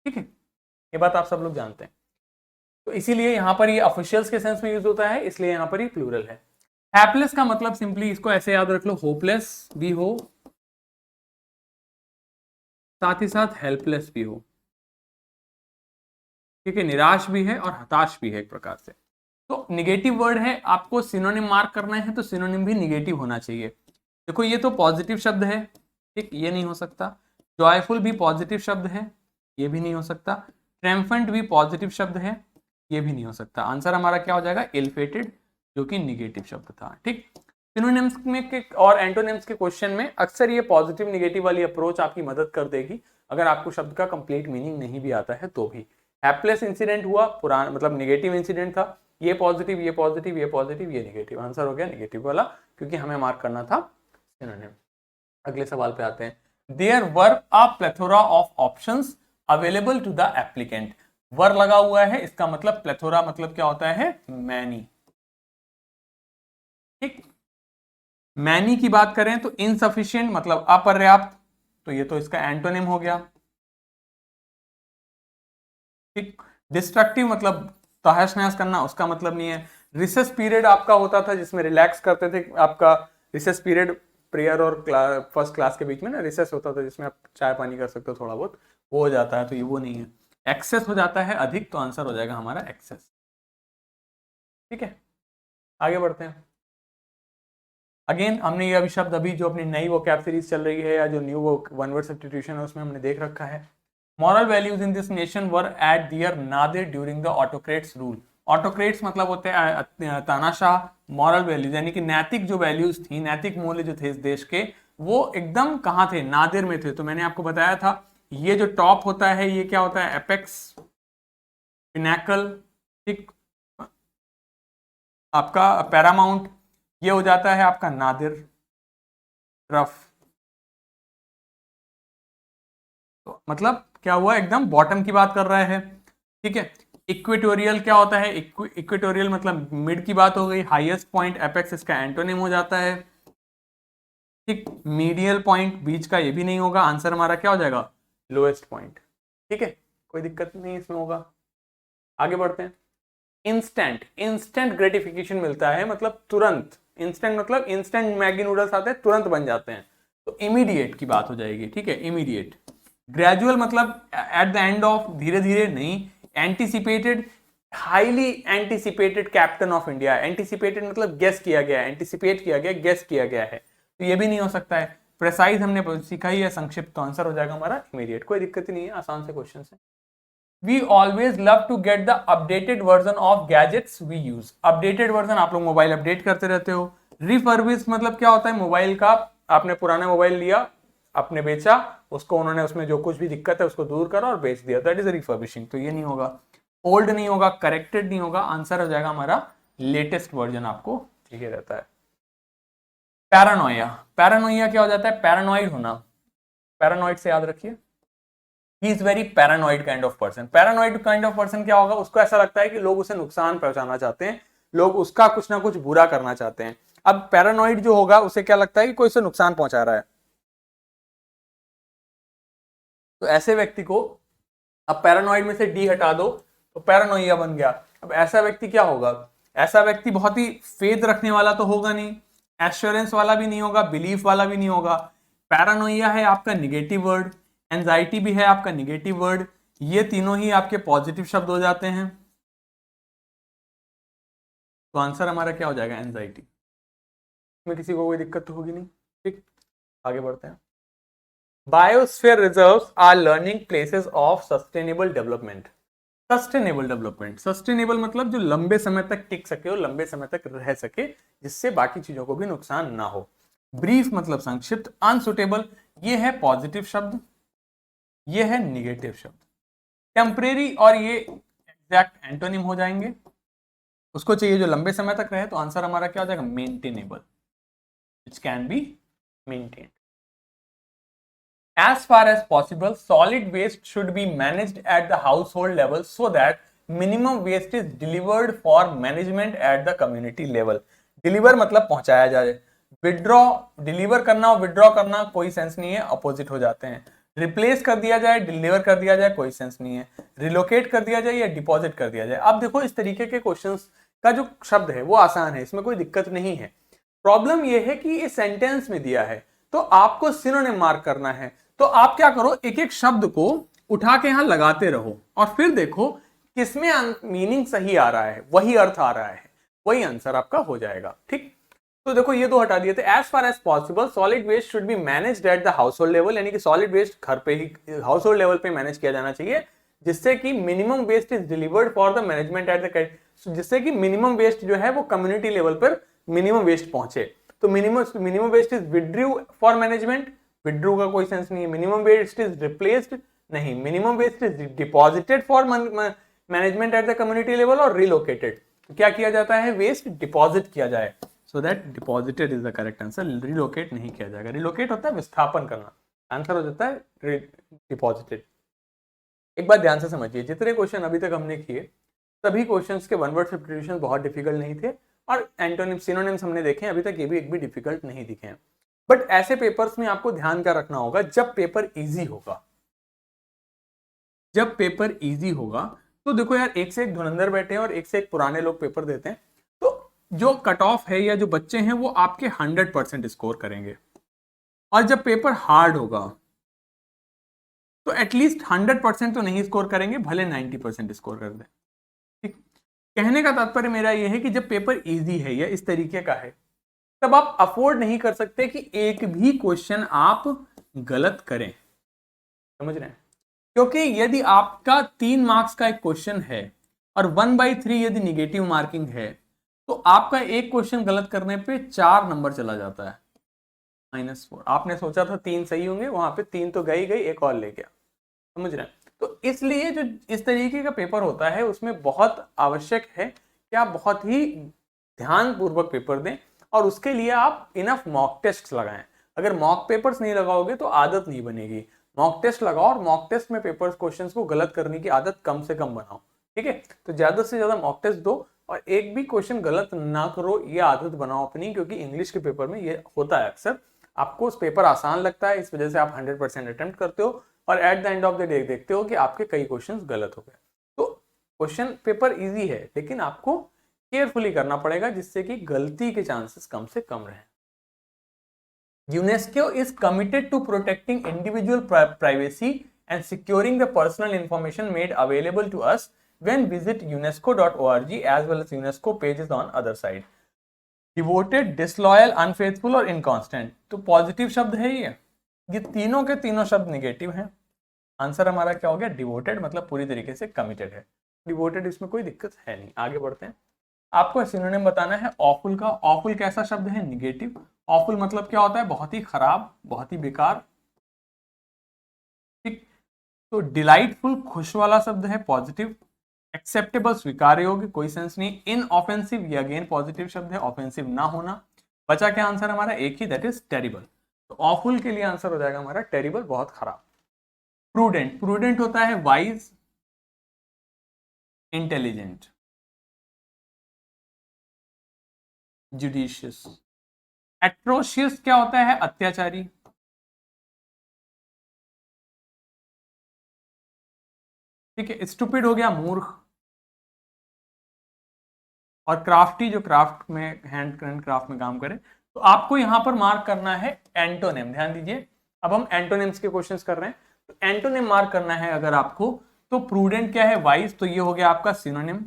ठीक है, ये बात आप सब लोग जानते हैं। तो इसीलिए यहां पर ये ऑफिशियल्स के सेंस में यूज होता है, इसलिए यहां पर ये प्लूरल है। हैपलेस का मतलब सिंपली इसको ऐसे याद रख लो, होपलेस भी हो, साथ ही साथ हेल्पलेस भी हो। ठीक है, निराश भी है और हताश भी है एक प्रकार से। तो निगेटिव वर्ड है, आपको सिनोनिम मार्क करना है तो सिनोनिम भी निगेटिव होना चाहिए। देखो ये तो पॉजिटिव शब्द है, ठीक, ये नहीं हो सकता। जॉयफुल भी पॉजिटिव शब्द है, ये भी नहीं हो सकता। ट्रेम्फेंट भी पॉजिटिव शब्द है, ये भी नहीं हो सकता। आंसर हमारा क्या हो जाएगा, इलफेटेड, जो कि निगेटिव शब्द था। ठीक, सिनोनिम्स में और एंटोनिम्स के क्वेश्चन में अक्सर ये पॉजिटिव निगेटिव वाली अप्रोच आपकी मदद कर देगी, अगर आपको शब्द का कंप्लीट मीनिंग नहीं भी आता है तो भी। हैपलेस इंसिडेंट हुआ, पुराना मतलब निगेटिव इंसिडेंट था, ये पॉजिटिव, ये पॉजिटिव, ये पॉजिटिव, ये निगेटिव। आंसर हो गया निगेटिव वाला, क्योंकि हमें मार्क करना था सिनोनिम। अगले सवाल पे आते हैं। There were a plethora of options available to the applicant. Were लगा हुआ है, इसका मतलब प्लेथोरा मतलब क्या होता है, मैनी। ठीक, मैनी की बात करें तो इनसफिशिएंट मतलब अपर्याप्त, तो ये तो इसका एंटोनिम हो गया। ठीक, डिस्ट्रक्टिव मतलब तहस नहस करना, उसका मतलब नहीं है। रिसेस पीरियड आपका होता था जिसमें रिलैक्स करते थे, आपका रिसेस पीरियड प्रेयर और फर्स्ट क्लास के बीच में ना रिसेस होता था, जिसमें आप चाय पानी कर सकते हो थोड़ा बहुत, वो हो जाता है, तो ये वो नहीं है। एक्सेस हो जाता है अधिक, तो आंसर हो जाएगा हमारा एक्सेस। ठीक है, आगे बढ़ते हैं। अगेन हमने ये अभी शब्द अभी जो अपनी नई वो कैप सीरीज चल रही है या जो न्यू वो वन वर्ड सब्स्टिट्यूशन है उसमें हमने देख रखा है। Moral values in this nation were at their nadir during the autocrat's rule. Autocrats मतलब होते हैं तानाशाह। मॉरल वैल्यूज यानी कि नैतिक जो वैल्यूज थी, नैतिक मूल्य जो थे इस देश के, वो एकदम कहाँ थे, नादिर में थे। तो मैंने आपको बताया था, ये जो टॉप होता है ये क्या होता है, एपेक्स, पिनैकल। ठीक, आपका पैरामाउंट, ये हो जाता है आपका नादिर, रफ। तो मतलब क्या हुआ, एकदम बॉटम की बात कर रहा है। ठीक है, इक्वेटोरियल क्या होता है, इक्वेटोरियल मतलब मिड की बात हो गई। हाईएस्ट पॉइंट एपेक्स इसका एंटोनिम हो जाता है। ठीक, मीडियल पॉइंट बीच का, ये भी नहीं होगा। आंसर हमारा क्या हो जाएगा, लोएस्ट पॉइंट। ठीक है, कोई दिक्कत नहीं इसमें होगा। आगे बढ़ते हैं। इंस्टेंट, इंस्टेंट ग्रेटिफिकेशन मिलता है मतलब तुरंत। इंस्टेंट मतलब इंस्टेंट मैगी नूडल्स आते हैं तुरंत बन जाते हैं, तो इमीडिएट की बात हो जाएगी। ठीक है, इमीडिएट। ग्रेजुअल मतलब एट द एंड ऑफ, धीरे धीरे नहीं। Anticipated, highly anticipated captain of India. Anticipated मतलब गेस किया गया, एंटिसिपेट किया गया, गेस किया गया है, तो ये भी नहीं हो सकता है। प्रेसाइज हमने सीखा ही है, संक्षिप्त, तो आंसर हो जाएगा हमारा इमीडिएट। कोई दिक्कत नहीं है, आसान से क्वेश्चन है। We always love to get the updated version of gadgets we use. Updated version, आप लोग मोबाइल अपडेट करते रहते हो। रिफर्बिश मतलब क्या होता है, मोबाइल का आपने पुराना मोबाइल लिया, आपने बेचा उसको, उन्होंने उसमें जो कुछ भी दिक्कत है उसको दूर करा और बेच दिया, दैट इज रिफर्बिशिंग। तो ये नहीं होगा, ओल्ड नहीं होगा, करेक्टेड नहीं होगा। आंसर हो जाएगा हमारा लेटेस्ट वर्जन, आपको चाहिए रहता है। पैरानोया, पैरानोया क्या हो जाता है, पैरानॉइड होना। पैरानॉइड से याद रखिए, ही is very paranoid kind of person. Paranoid kind of person क्या होगा, उसको ऐसा लगता है कि लोग उसे नुकसान पहुंचाना चाहते हैं, लोग उसका कुछ ना कुछ बुरा करना चाहते हैं। अब पैरानॉइड जो होगा उसे क्या लगता है कि कोई उसे नुकसान पहुंचा रहा है, तो ऐसे व्यक्ति को अब पैरानॉइड में से डी हटा दो तो पैरानोइया बन गया। अब ऐसा व्यक्ति क्या होगा, ऐसा व्यक्ति बहुत ही फेथ रखने वाला तो होगा नहीं, एश्योरेंस वाला भी नहीं होगा, बिलीफ वाला भी नहीं होगा। पैरानोइया है आपका निगेटिव वर्ड, एंजाइटी भी है आपका निगेटिव वर्ड, ये तीनों ही आपके पॉजिटिव शब्द हो जाते हैं। तो आंसर हमारा क्या हो जाएगा, एंजाइटी। इसमें किसी को कोई दिक्कत तो होगी नहीं। ठीक, आगे बढ़ते हैं। Biosphere reserves are learning places of sustainable development. Sustainable development, sustainable मतलब जो लंबे समय तक टिक सके और लंबे समय तक रह सके, जिससे बाकी चीजों को भी नुकसान ना हो। ब्रीफ मतलब संक्षिप्त। अनसुटेबल, ये है पॉजिटिव शब्द, ये है निगेटिव शब्द। टेम्परेरी और ये एग्जैक्ट एंटोनिम हो जाएंगे। उसको चाहिए जो लंबे समय तक रहे, तो आंसर हमारा क्या हो जाएगा, maintainable, which can be maintained. As far as possible, solid waste should be managed at the household level so that minimum waste is delivered for management at the community level. Deliver मतलब पहुंचाया जाए, withdraw, deliver करना और withdraw करना कोई sense नहीं है, opposite हो जाते हैं। रिप्लेस कर दिया जाए, डिलीवर कर दिया जाए, कोई सेंस नहीं है। रिलोकेट कर दिया जाए या डिपॉजिट कर दिया जाए। अब देखो इस तरीके के क्वेश्चंस का जो शब्द है वो आसान है, इसमें कोई दिक्कत नहीं है। प्रॉब्लम यह है कि ये सेंटेंस में दिया है तो आपको सिनोनिम मार्क करना है। तो आप क्या करो, एक एक शब्द को उठा के यहां लगाते रहो और फिर देखो किसमें मीनिंग सही आ रहा है, वही अर्थ आ रहा है, वही आंसर आपका हो जाएगा। ठीक, तो देखो ये दो हटा दिए थे। As far as possible solid waste should be managed at the household level, यानी कि सॉलिड वेस्ट घर पे ही, हाउस होल्ड लेवल पे मैनेज किया जाना चाहिए, जिससे कि minimum waste is delivered for the management at the, जिससे कि मिनिमम वेस्ट जो है वो कम्युनिटी लेवल पर मिनिमम वेस्ट पहुंचे। तो minimum waste is withdrew for management, withdrew का कोई सेंस नहीं है। मिनिमम वेस्ट इज रिप्लेस्ड, नहीं, minimum waste is deposited for management at the community level और रिलोकेटेड। तो क्या किया जाता है, वेस्ट डिपॉजिट किया जाए, so that deposited is the correct answer, relocate नहीं किया जाएगा। रिलोकेट होता है विस्थापन करना, आंसर हो जाता है डिपॉजिटेड। एक बात ध्यान से समझिए, जितने क्वेश्चन अभी तक हमने किए सभी क्वेश्चंस के वन वर्ड सब्स्टिट्यूशन बहुत डिफिकल्ट नहीं थे और एंटोनिम सिनोनिम्स हमने देखे अभी तक, ये भी एक भी डिफिकल्ट नहीं दिखे हैं। बट ऐसे पेपर्स में आपको ध्यान क्या रखना होगा, जब पेपर इजी होगा, जब पेपर इजी होगा तो देखो यार, एक से एक धुरंधर बैठे हैं और एक से एक पुराने लोग पेपर देते हैं, तो जो कट ऑफ है या जो बच्चे हैं वो आपके 100% स्कोर करेंगे। और जब पेपर हार्ड होगा तो एटलीस्ट 100% तो नहीं स्कोर करेंगे, भले 90% स्कोर कर दें। ठीक, कहने का तात्पर्य मेरा यह है कि जब पेपर इजी है या इस तरीके का है, तब आप अफोर्ड नहीं कर सकते कि एक भी क्वेश्चन आप गलत करें, समझ रहे हैं? क्योंकि यदि आपका 3 मार्क्स का एक क्वेश्चन है और 1/3 यदि निगेटिव मार्किंग है, तो आपका एक क्वेश्चन गलत करने पे 4 नंबर चला जाता है, -4। आपने सोचा था 3 सही होंगे, वहां पे 3 तो गई, एक और ले गया, समझ रहे हैं? तो इसलिए जो इस तरीके का पेपर होता है उसमें बहुत आवश्यक है कि आप बहुत ही ध्यान पूर्वक पेपर दें और उसके लिए आप इनफ मॉक टेस्ट लगाएं। अगर मॉक पेपर्स नहीं लगाओगे तो आदत नहीं बनेगी। मॉक टेस्ट लगाओ और मॉक टेस्ट में पेपर क्वेश्चंस को गलत करने की आदत कम से कम बनाओ। ठीक है, तो ज्यादा से ज्यादा मॉक टेस्ट दो और एक भी क्वेश्चन गलत ना करो, ये आदत बनाओ अपनी, क्योंकि इंग्लिश के पेपर में ये होता है अक्सर, आपको उस पेपर आसान लगता है, इस वजह से आप 100% अटेम्प्ट करते हो और at the end of the day देखते हो कि आपके कई क्वेश्चंस गलत हो गए। तो क्वेश्चन पेपर इजी है लेकिन आपको केयरफुली करना पड़ेगा जिससे कि गलती के चांसेस कम से कम रहें। UNESCO is committed to protecting individual privacy and securing the personal information made available to us when visit unesco.org as well as UNESCO pages on other side. Devoted, disloyal, unfaithful और inconstant, तो positive शब्द है ये तीनों के तीनों शब्द negative हैं। आंसर हमारा क्या हो गया, डिवोटेड, मतलब पूरी तरीके से कमिटेड है। डिवोटेड, इसमें कोई दिक्कत है नहीं। आगे बढ़ते हैं, आपको सिनोनिम बताना है ऑफुल का। ऑफुल कैसा शब्द है, निगेटिव। ऑफुल मतलब क्या होता है, बहुत ही खराब, बहुत ही बेकार। ठीक, तो डिलाइटफुल खुश वाला शब्द है, पॉजिटिव। एक्सेप्टेबल स्वीकार्य योग्य, कोई सेंस नहीं। इनऑफेंसिव, ये अगेन पॉजिटिव शब्द है, ऑफेंसिव ना होना। बचा क्या आंसर हमारा, एक ही, दैट इज टेरिबल। तो ऑफुल के लिए आंसर हो जाएगा हमारा टेरिबल, बहुत खराब। प्रूडेंट, प्रूडेंट होता है वाइज, इंटेलिजेंट, जुडिशियस। एट्रोशियस क्या होता है, अत्याचारी। ठीक है, स्टूपिड हो गया मूर्ख। और क्राफ्टी, जो क्राफ्ट में हैंड क्राफ्ट में काम करे। तो आपको यहां पर मार्क करना है एंटोनिम, ध्यान दीजिए। अब हम एंटोनिम्स के क्वेश्चंस कर रहे हैं, तो एंटोनिम मार्क करना है अगर आपको, तो प्रूडेंट क्या है, वाइज, तो ये हो गया आपका सिनोनिम।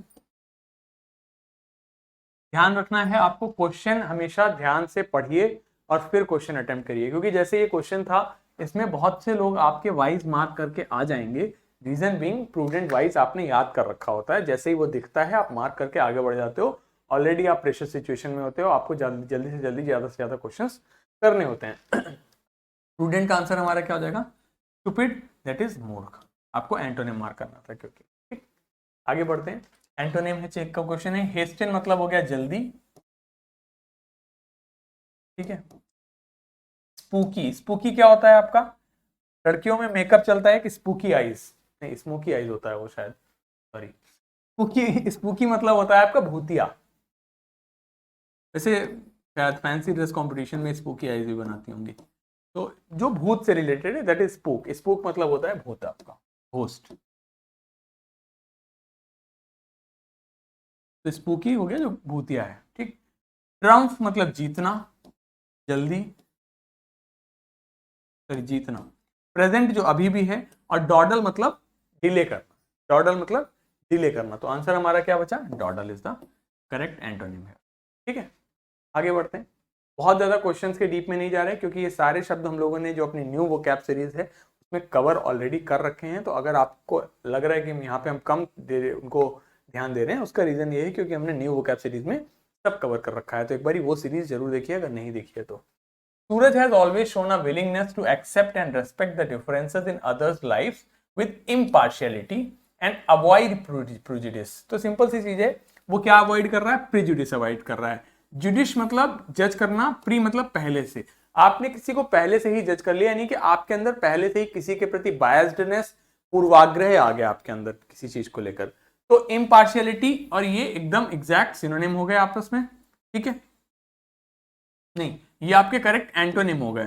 ध्यान रखना है आपको, क्वेश्चन हमेशा ध्यान से पढ़िए और फिर क्वेश्चन अटेम्प्ट करिए, क्योंकि जैसे ये क्वेश्चन था इसमें बहुत से लोग आपके वाइज मार्क करके आ जाएंगे। रीजन बीइंग, प्रूडेंट वाइज आपने याद कर रखा होता है, जैसे ही वो दिखता है आप मार्क करके आगे बढ़ जाते हो। ऑलरेडी आप प्रेशर सिचुएशन में होते हो, आपको जल्दी से जल्दी ज्यादा से ज्यादा क्वेश्चंस करने होते हैं। प्रूडेंट का आंसर हमारा क्या हो जाएगा, स्टूपिड, दैट इज मूर्ख। आपको एंटोनिम मार्क करना था, क्योंकि ठीक। आगे बढ़ते हैं, एंटोनिम है, चेक का क्वेश्चन है। हेस्टेन मतलब हो गया जल्दी। ठीक है, स्पूकी, स्पूकी क्या होता है आपका, लड़कियों में मेकअप चलता है कि स्पूकी आईज, नहीं स्मोकी आईज होता है वो शायद, सॉरी। स्पूकी, स्पूकी मतलब होता है आपका भूतिया। वैसे शायद फैंसी ड्रेस कंपटीशन में स्पूकी आईज भी बनाती होंगी। तो जो भूत से रिलेटेड है दैट इज स्पूक। स्पूक मतलब होता है भूत, आपका होस्ट। तो स्पूकी हो गया जो भूतिया है, ठीक। ट्रम्फ मतलब जीतना, जल्दी, सॉरी जीतना। प्रेजेंट जो अभी भी है, और डॉडल मतलब डिले करना। डॉडल मतलब डिले करना। तो आंसर हमारा क्या बचा? डॉडल इज द करेक्ट एंटोनिम है। ठीक है, आगे बढ़ते हैं। बहुत ज्यादा क्वेश्चंस के डीप में नहीं जा रहे क्योंकि ये सारे शब्द हम लोगों ने जो अपनी न्यू वोकैब सीरीज है उसमें कवर ऑलरेडी कर रखे हैं। तो अगर आपको लग रहा है कि यहाँ पे हम कम उनको ध्यान दे रहे हैं, उसका रीजन ये है क्योंकि हमने न्यू वोकैब सीरीज में सब कवर कर रखा है। तो एक बार वो सीरीज जरूर देखिए अगर नहीं देखी है तो। Suraj has always shown a willingness to accept and respect the differences in others' lives with impartiality and avoid prejudice। तो सिंपल सी चीज है, वो क्या अवॉइड कर रहा है? प्रिजुडिस अवॉइड कर रहा है। जुडिश मतलब जज करना, प्री मतलब पहले से। आपने किसी को पहले से ही जज कर लिया, यानी कि आपके अंदर पहले से ही किसी के प्रति बायस्डनेस, पूर्वाग्रह आ गया आपके अंदर किसी चीज को लेकर। तो इम्पार्शियलिटी और ये एकदम एग्जैक्ट सिनोनिम हो गए आपस में, ठीक है। नहीं, ये आपके करेक्ट एंटोनिम हो गए,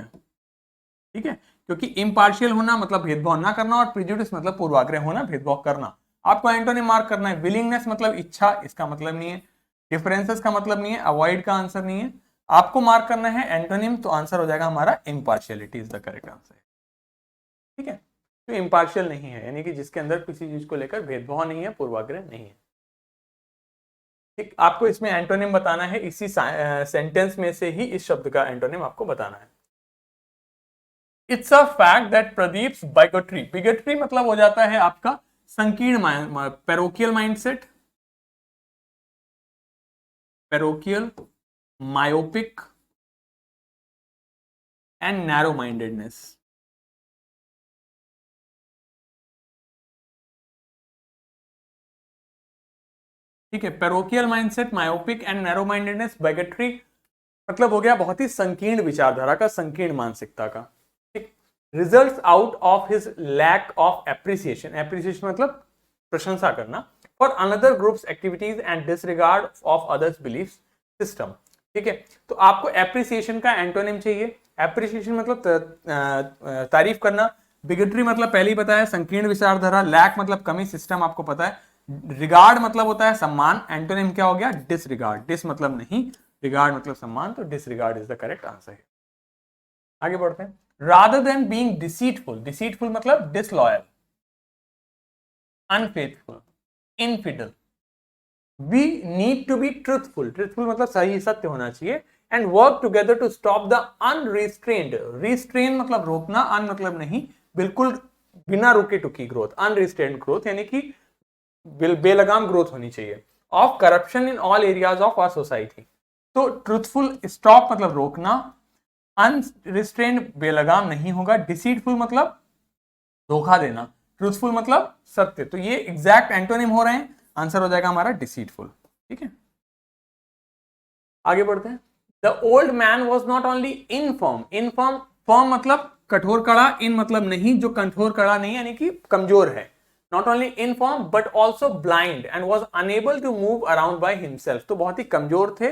ठीक है। क्योंकि इम्पार्शियल होना मतलब भेदभाव ना करना, और प्रिजुडिस मतलब पूर्वाग्रह होना, भेदभाव करना। आपको एंटोनिम मार्क करना है। विलिंगनेस मतलब इच्छा, इसका मतलब नहीं है। डिफरेंसेस का मतलब नहीं है। अवॉइड का आंसर नहीं है। आपको मार्क करना है एंटोनिम, तो आंसर हो जाएगा हमारा impartiality is the correct answer, ठीक है। तो इम्पार्शियल नहीं है, यानी कि जिसके अंदर किसी चीज को लेकर भेदभाव नहीं है, पूर्वाग्रह नहीं है। ठीक, आपको इसमें एंटोनिम बताना है, इसी सेंटेंस में से ही इस शब्द का एंटोनिम आपको बताना है। It's a fact that Pradeep's bigotry. Bigotry मतलब हो जाता है आपका संकीर्ण, parochial mindset, parochial, myopic and narrow mindedness. ठीक है, parochial mindset, myopic and narrow mindedness, bigotry मतलब हो गया बहुत ही संकीर्ण विचारधारा का, संकीर्ण मानसिकता का। ठीक, results out of his lack of appreciation. Appreciation मतलब प्रशंसा करना, for another groups activities and disregard of others belief system. ठीक है, तो आपको एप्रिसिएशन का एंटोनिम चाहिए। एप्रिसिएशन मतलब तारीफ करना। बिगेटरी मतलब पहले ही बताया संकीर्ण विचारधारा। लैक मतलब कमी, सिस्टम आपको पता है। रिगार्ड मतलब होता है सम्मान। एंटोनिम क्या हो गया? डिसरिगार्ड। डिस मतलब नहीं, रिगार्ड मतलब सम्मान, तो disregard is the correct answer है। आगे बढ़ते हैं। Rather than being deceitful. Deceitful मतलब disloyal, unfaithful, infidel. We need to be truthful. Truthful मतलब सही, सत्य होना चाहिए। And work together to stop the unrestrained. Restrain मतलब रोकना, अन मतलब नहीं, बिल्कुल बिना रुके टुकी ग्रोथ, अनरिस्ट्रेन्ड ग्रोथ यानी कि बेलगाम ग्रोथ होनी चाहिए, of corruption in all areas of our society. तो ट्रूथफुल, स्टॉप मतलब रोकना, अनरिस्ट्रेन्ड बेलगाम नहीं होगा, डिसीटफुल मतलब धोखा देना, ट्रूथफुल मतलब सत्य। तो ये एग्जैक्ट एंटोनिम हो रहे हैं, आंसर हो जाएगा हमारा डिसीटफुल, ठीक है। आगे बढ़ते हैं। The old man was not only inform. Inform, form मतलब कठोर कड़ा, इन मतलब नहीं, जो कठोर कड़ा नहीं यानी कि कमजोर है। Not only inform but also blind and was unable to move around by himself. तो बहुत ही कमजोर थे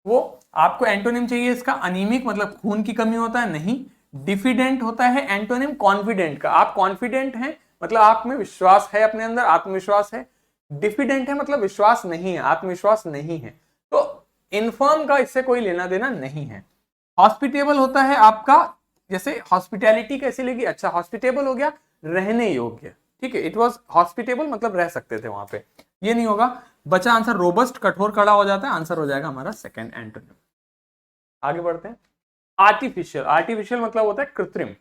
वो। आपको एंटोनिम चाहिए इसका। अनीमिक मतलब खून की कमी होता है, नहीं। डिफिडेंट होता है एंटोनिम कॉन्फिडेंट का। आप कॉन्फिडेंट हैं मतलब आप में विश्वास है, अपने अंदर आत्मविश्वास है। डिफिडेंट है मतलब विश्वास नहीं है, आत्मविश्वास नहीं है। तो इनफर्म का इससे कोई लेना देना नहीं है। हॉस्पिटेबल होता है आपका, जैसे हॉस्पिटैलिटी कैसी लगी? अच्छा, हॉस्पिटेबल हो गया रहने योग्य, ठीक है। इट वॉज हॉस्पिटेबल मतलब रह सकते थे वहां पे, ये नहीं होगा। बचा आंसर रोबस्ट, कठोर कड़ा हो जाता है, आंसर हो जाएगा हमारा सेकंड एंटोनिम। आगे बढ़ते हैं। आर्टिफिशियल। आर्टिफिशियल मतलब होता है कृत्रिम।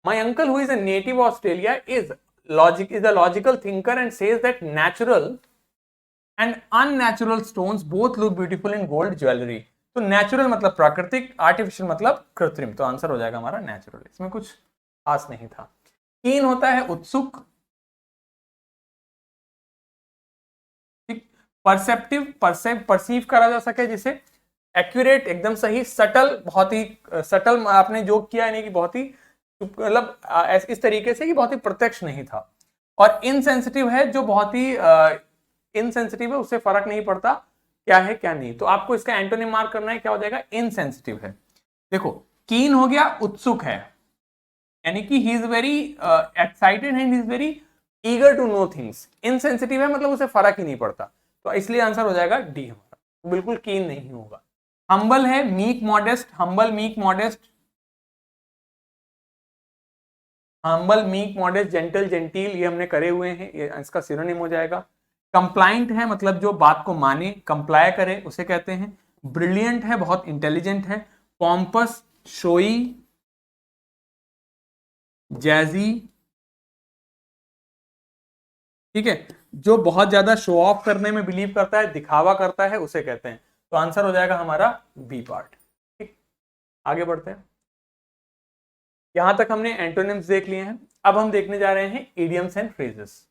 My uncle, who is a native of Australia, is a logical thinker and says that natural and unnatural stones both look beautiful in gold jewelry। तो नेचुरल मतलब प्राकृतिक, आर्टिफिशियल मतलब कृत्रिम, तो आंसर हो जाएगा हमारा नेचुरल। इसमें कुछ खास नहीं था। कीन होता है उत्सुक, परसेप्टिव, परसीव करा जा सके जिसे। एक्यूरेट एकदम सही। सटल, बहुत ही सटल आपने जो किया यानी कि बहुत ही मतलब इस तरीके से कि बहुत ही प्रत्यक्ष नहीं था। और इनसेंसिटिव है जो बहुत ही इनसेंसिटिव है, उससे फर्क नहीं पड़ता, क्या है क्या नहीं। तो आपको इसका एंटोनिम मार्क करना है, क्या हो जाएगा, इनसेंसिटिव है। देखो कीन हो गया उत्सुक है, यानी कि he is very excited and is very eager to know things. Insensitive है मतलब उसे फर्क ही नहीं पड़ता, तो इसलिए आंसर हो जाएगा डी हमारा, तो बिल्कुल कीन नहीं होगा। हम्बल है, meek modest, humble meek modest, humble meek modest gentle gentle ये हमने करे हुए हैं, ये इसका सिनोनिम हो जाएगा। कंप्लाइंट है मतलब जो बात को माने, कंप्लाई करे उसे कहते हैं। ब्रिलियंट है बहुत इंटेलिजेंट है। पॉम्पस, शोई, जैजी, ठीक है, जो बहुत ज्यादा शो ऑफ करने में बिलीव करता है, दिखावा करता है, उसे कहते हैं। तो आंसर हो जाएगा हमारा बी पार्ट। ठीक, आगे बढ़ते हैं। यहां तक हमने एंटोनिम्स देख लिए हैं, अब हम देखने जा रहे हैं इडियम्स एंड फ्रेजेस।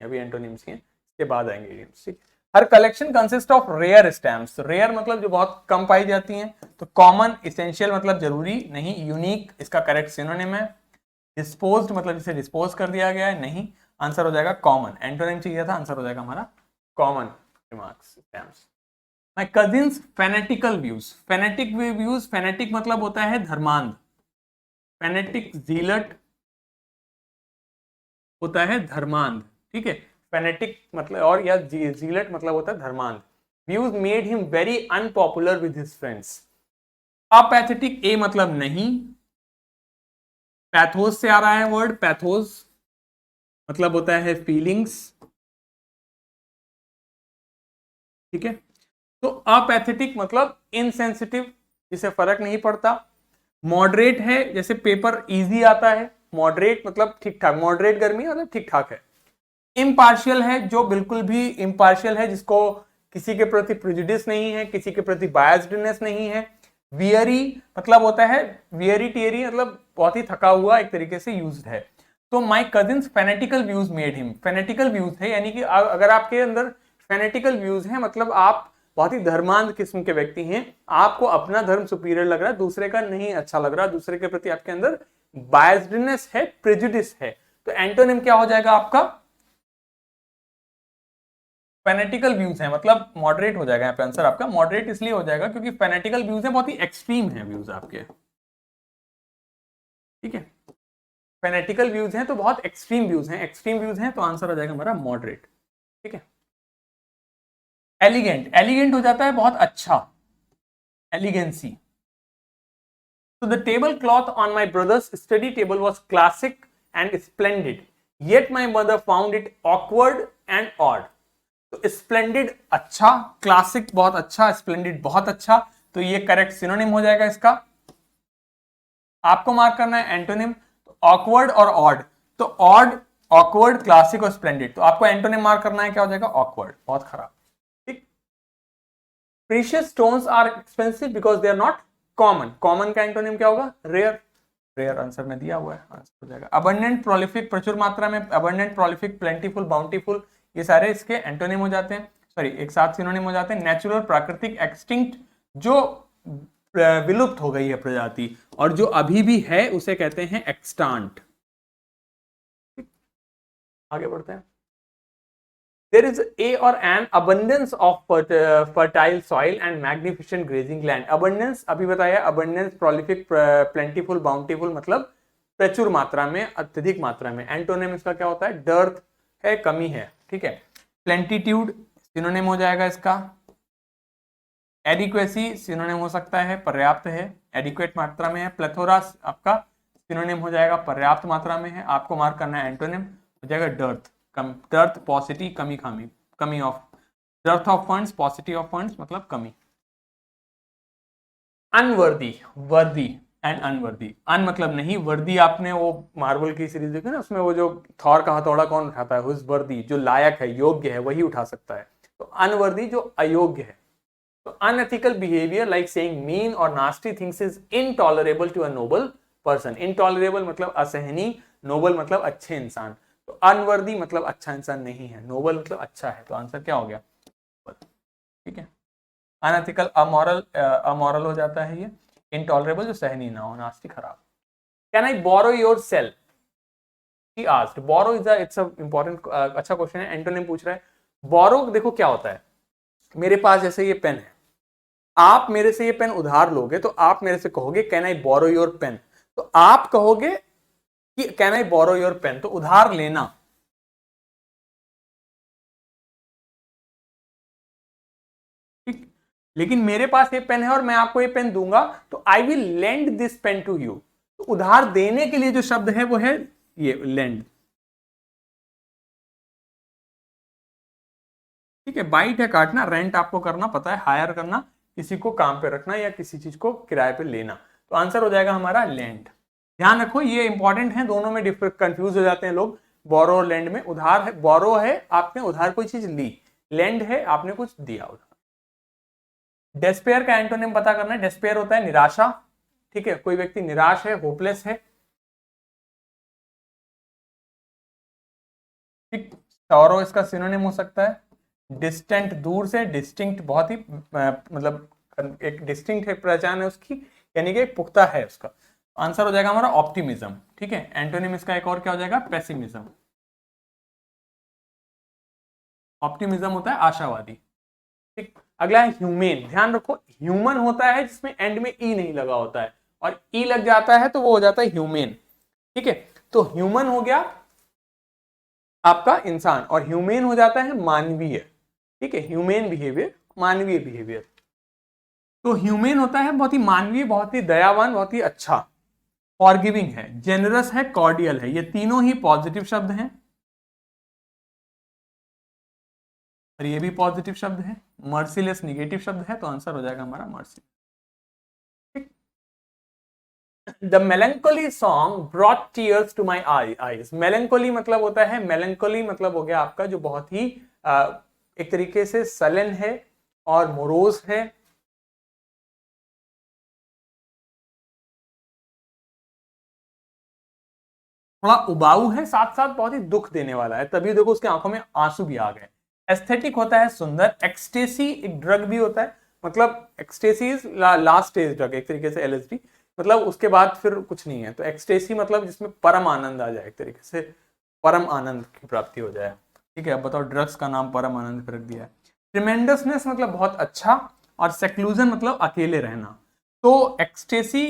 अभी एंटोनिम्स हैं, इसके बाद आएंगे इडियम्स। ठीक, her collection consist of rare stamps. Rare मतलब जो बहुत कम पाई जाती हैं, तो कॉमन, इसेंशियल मतलब जरूरी नहीं, यूनिक इसका करेक्ट सिनोनिम है। डिस्पोज्ड मतलब जिसे डिस्पोज कर दिया गया है, नहीं, आंसर हो जाएगा कॉमन। एंटोनिम चाहिए था, आंसर हो जाएगा हमारा common remarks stamps. My cousin's fanatical views, fanatic views, fanatic मतलब होता है धर्मांध, फेनेटिक जीलट होता है धर्मांध, ठीक है, फेनेटिक मतलब, और या जीलट मतलब होता है धर्मांध। Views made him very unpopular with his friends. Apathetic, a मतलब नहीं, पैथोस से आ रहा है वर्ड, पैथोस मतलब होता है फीलिंग्स, ठीक है। तो अपैथेटिक मतलब इनसेंसिटिव, जिसे फर्क नहीं पड़ता। मॉडरेट है, जैसे पेपर इजी आता है, मॉडरेट मतलब ठीक ठाक, मॉडरेट गर्मी मतलब ठीक ठाक है। इम्पार्शियल है, जो बिल्कुल भी इम्पार्शियल है, जिसको किसी के प्रति प्रेजुडिस नहीं है, किसी के प्रति बायस्डनेस नहीं है। वियरी मतलब होता है, वियरी टियरी मतलब बहुत ही थका हुआ, एक तरीके से यूज्ड है। तो my cousin's fanatical views made him, fanatical views है यानी कि अगर आपके अंदर फेनेटिकल व्यूज है मतलब आप बहुत ही धर्मांध किस्म के व्यक्ति हैं, आपको अपना धर्म सुपीरियर लग रहा है, दूसरे का नहीं अच्छा लग रहा, दूसरे के प्रति आपके अंदर बायस्डनेस है, प्रेजुडिस है। तो एंटोनिम क्या हो जाएगा आपका, फेनेटिकल व्यूज है, मतलब मॉडरेट हो जाएगा यहाँ पे आंसर आपका। मॉडरेट इसलिए हो जाएगा क्योंकि फेनेटिकल व्यूज है, बहुत ही एक्सट्रीम है व्यूज आपके, ठीक है। फेनेटिकल व्यूज हैं तो बहुत एक्सट्रीम व्यूज हैं, एक्सट्रीम व्यूज हैं, तो आंसर हो जाएगा हमारा मॉडरेट, ठीक है। एलिगेंट, एलिगेंट हो जाता है बहुत अच्छा, एलिगेंसी। So the tablecloth on my brother's study table was classic and splendid, yet my mother found it awkward and odd. तो स्प्लेंडिड अच्छा, क्लासिक बहुत अच्छा, स्प्लेंडिड बहुत अच्छा, तो ये करेक्ट सिनोनिम हो जाएगा इसका। आपको मार्क करना है एंटोनिम, तो ऑकवर्ड और ऑड, तो ऑड, ऑकवर्ड, क्लासिक और स्प्लेंडिड, तो आपको एंटोनिम मार्क करना है, क्या हो जाएगा, ऑकवर्ड, बहुत खराब, ठीक। Precious stones are expensive because they are not common, common का एंटोनिम क्या होगा, रेयर, रेयर आंसर में दिया हुआ है, आंसर हो जाएगा। अबंडेंट, प्रोलिफिक, प्रचुर मात्रा में, अबंडेंट, प्रोलिफिक, प्लेंटीफुल, बाउंटीफुल, ये सारे इसके एंटोनिम हो जाते हैं, सॉरी एक साथ सिनोनिम हो जाते हैं। नेचुरल, प्राकृतिक, एक्सटिंक्ट, जो विलुप्त हो गई है प्रजाति, और जो अभी भी है उसे कहते हैं एक्सटांट। आगे बढ़ते हैं। There is a or an abundance of fertile soil and magnificent grazing land. Abundance अभी बताया, abundance, prolific, plentiful, bountiful मतलब प्रचुर मात्रा में, अत्यधिक मात्रा में। एंटोनिम इसका क्या होता है, डर्थ है, कमी है, ठीक है। प्लेंटीट्यूड सिनोनिम हो जाएगा इसका। एडिक्वेसी सिनोनिम हो सकता है पर्याप्त है, एडिक्वेट मात्रा में है। प्लेथोरा आपका सिनोनिम हो जाएगा पर्याप्त मात्रा में है। आपको मार्क करना है एंटोनिम हो जाएगा डर्थ, कम, डर्थ पॉसिटी, कमी, खामी, कमी of, dearth of funds, पॉसिटी of funds मतलब कमी। अनवर्दी, वर्दी एंड अनवर्दी, अन मतलब नहीं, वर्दी आपने वो मार्वल की सीरीज देखी ना, उसमें वो जो थॉर का हथौड़ा कौन उठाता है, हुज वर्दी, जो लायक है, योग्य है, वही उठा सकता है। तो अनवर्दी जो अयोग्य है। तो unethical behaviour like saying mean और nasty things is intolerable to a noble person. Intolerable मतलब असहनीय, नोबल मतलब अच्छे इंसान, तो अनवर्दी मतलब अच्छा इंसान नहीं है, नोबल मतलब अच्छा है, तो आंसर क्या हो गया, ठीक है। अनएथिकल, अमोरल, अमोरल हो जाता है ये। इनटॉलरेबल जो सहनीय ना हो, नास्टी खराब। Can I borrow your cell, he asked. Borrow is it's a important, अच्छा क्वेश्चन है, एंटोनिम पूछ रहा है। बोरो देखो क्या होता है, मेरे पास जैसे ये पेन है, आप मेरे से ये पेन उधार लोगे तो आप मेरे से कहोगे can I borrow your pen, तो आप कहोगे कि can I borrow your pen, तो उधार लेना। ठीक, लेकिन मेरे पास ये पेन है और मैं आपको ये पेन दूंगा, तो I will lend this pen to you. तो उधार देने के लिए जो शब्द है वो है ये लेंड। ठीक है, बाइट है काटना, रेंट आपको करना पता है, हायर करना, किसी को काम पे रखना या किसी चीज को किराए पे लेना, तो आंसर हो जाएगा हमारा लैंड। ध्यान रखो ये इंपॉर्टेंट है, दोनों में कंफ्यूज हो जाते हैं लोग। बोरो और लैंड में, उधार है, बोरो है आपने उधार कोई चीज ली, लैंड है आपने कुछ दिया उधार। डेस्पेयर का एंटोनिम पता करना है, डेस्पेयर होता है निराशा। ठीक है, कोई व्यक्ति निराश है, होपलेस है। ठीक, सौरो इसका सिनोनिम हो सकता है। डिस्टेंट, दूर से, डिस्टिंक्ट बहुत ही मतलब एक डिस्टिंक्ट है, पहचान है उसकी, यानी कि एक पुख्ता है उसका। आंसर हो जाएगा हमारा ऑप्टिमिज्म। ठीक है, एंटोनिम इसका एक और क्या हो जाएगा, पेसिमिज्म। ऑप्टिमिज्म होता है आशावादी। ठीक, अगला है ह्यूमेन। ध्यान रखो ह्यूमन होता है जिसमें एंड में ई नहीं लगा होता है, और ई लग जाता है तो वो हो जाता है ह्यूमेन। ठीक है, तो ह्यूमन हो गया आपका इंसान, और ह्यूमेन हो जाता है मानवीय। ठीक है, ह्यूमेन बिहेवियर, मानवीय बिहेवियर। तो ह्यूमेन होता है बहुत ही मानवीय, बहुत ही दयावान, बहुत ही अच्छा। फॉरगिविंग है, जेनरस है, कॉर्डियल है, ये तीनों ही पॉजिटिव शब्द हैं, और ये भी पॉजिटिव शब्द है। मर्सीलेस निगेटिव शब्द है, तो आंसर हो जाएगा हमारा mercy. The melancholy song brought tears to my eyes. Melancholy मतलब होता है, मेलंकोली मतलब हो गया आपका जो बहुत ही एक तरीके से सलन है और मोरोज है। थोड़ा उबाऊ है, साथ साथ बहुत ही दुख देने वाला है, तभी देखो उसके आंखों में आंसू भी आ गए। एस्थेटिक होता है सुंदर। एक्सटेसी एक ड्रग भी होता है, मतलब ecstasy is last stage drug, एक तरीके से एलएसडी, मतलब उसके बाद फिर कुछ नहीं है। तो एक्सटेसी मतलब जिसमें परम आनंद आ जाए, एक तरीके से परम आनंद की प्राप्ति हो जाए। ठीक है, अब बताओ ड्रग्स का नाम परम आनंद पर रख दिया है। ट्रिमेंडसनेस मतलब बहुत अच्छा, और सेक्लूजन मतलब अकेले रहना। तो एक्सटेसी,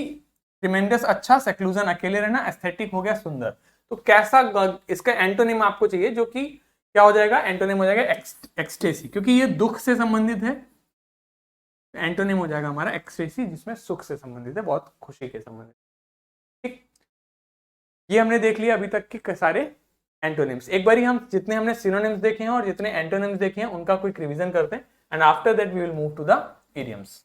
ट्रिमेंडस अच्छा, सेक्लूजन अकेले रहना, एस्थेटिक हो गया सुंदर। तो कैसा इसका एंटोनिम आपको चाहिए, जो कि क्या हो जाएगा, एंटोनिम हो जाएगा एक्सटेसी, क्योंकि ये दुख से संबंधित है। एंटोनिम हो जाएगा हमारा एक्सटेसी, जिसमें सुख से संबंधित है, बहुत खुशी के संबंधित। ठीक, ये हमने देख लिया अभी तक के सारे एंटोनिम्स। एक बारी हम जितने हमने सिनोनिम्स देखे हैं और जितने एंटोनिम्स देखे हैं उनका क्विक रिवीजन करते हैं, and after that we will move to the idioms.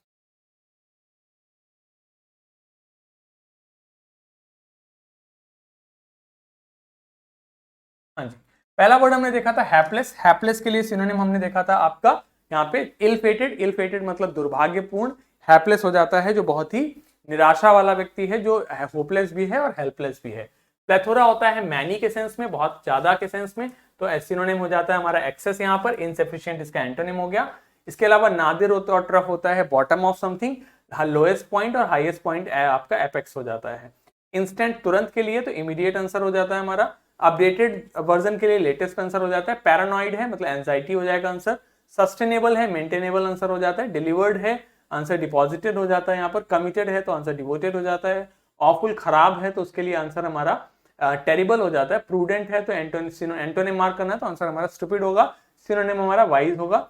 हाँ जी, पहला वर्ड हमने देखा था हैपलेस। हैपलेस के लिए सिनोनिम हमने देखा था आपका यहाँ पे इल फेटेड। इल फेटेड मतलब दुर्भाग्यपूर्ण। हैपलेस हो जाता है जो बहुत ही निराशा वाला व्यक्ति है, जो होपलेस भी है और हेल्पलेस भी है। प्लेथोरा होता है मैनी के सेंस में, बहुत ज्यादा के सेंस में, तो सिनोनिम हो जाता है हमारा एक्सेस। यहाँ पर इनसेफिशिएंट इसका एंटोनिम हो गया। इसके अलावा नादिर होता है और ट्रफ होता है bottom of something, lowest point, और हाईएस्ट पॉइंट आपका एपेक्स हो जाता है। इंस्टेंट तुरंत के लिए तो इमीडिएट आंसर हो जाता है हमारा। अपडेटेड वर्जन के लिए लेटेस्ट आंसर हो जाता है। पैरानॉइड है मतलब एंजाइटी हो जाएगा आंसर। सस्टेनेबल है, मेंटेनेबल आंसर हो जाता है। डिलीवर्ड है, आंसर डिपॉजिटेड हो जाता है यहाँ पर। कमिटेड है तो आंसर डिवोटेड हो जाता है। ऑफुल खराब है तो उसके लिए आंसर हमारा टेरिबल हो जाता है। प्रूडेंट है तो एंटोनिम मार्क करना है, तो आंसर हमारा स्टूपिड होगा। सिनोनिम हमारा वाइज होगा।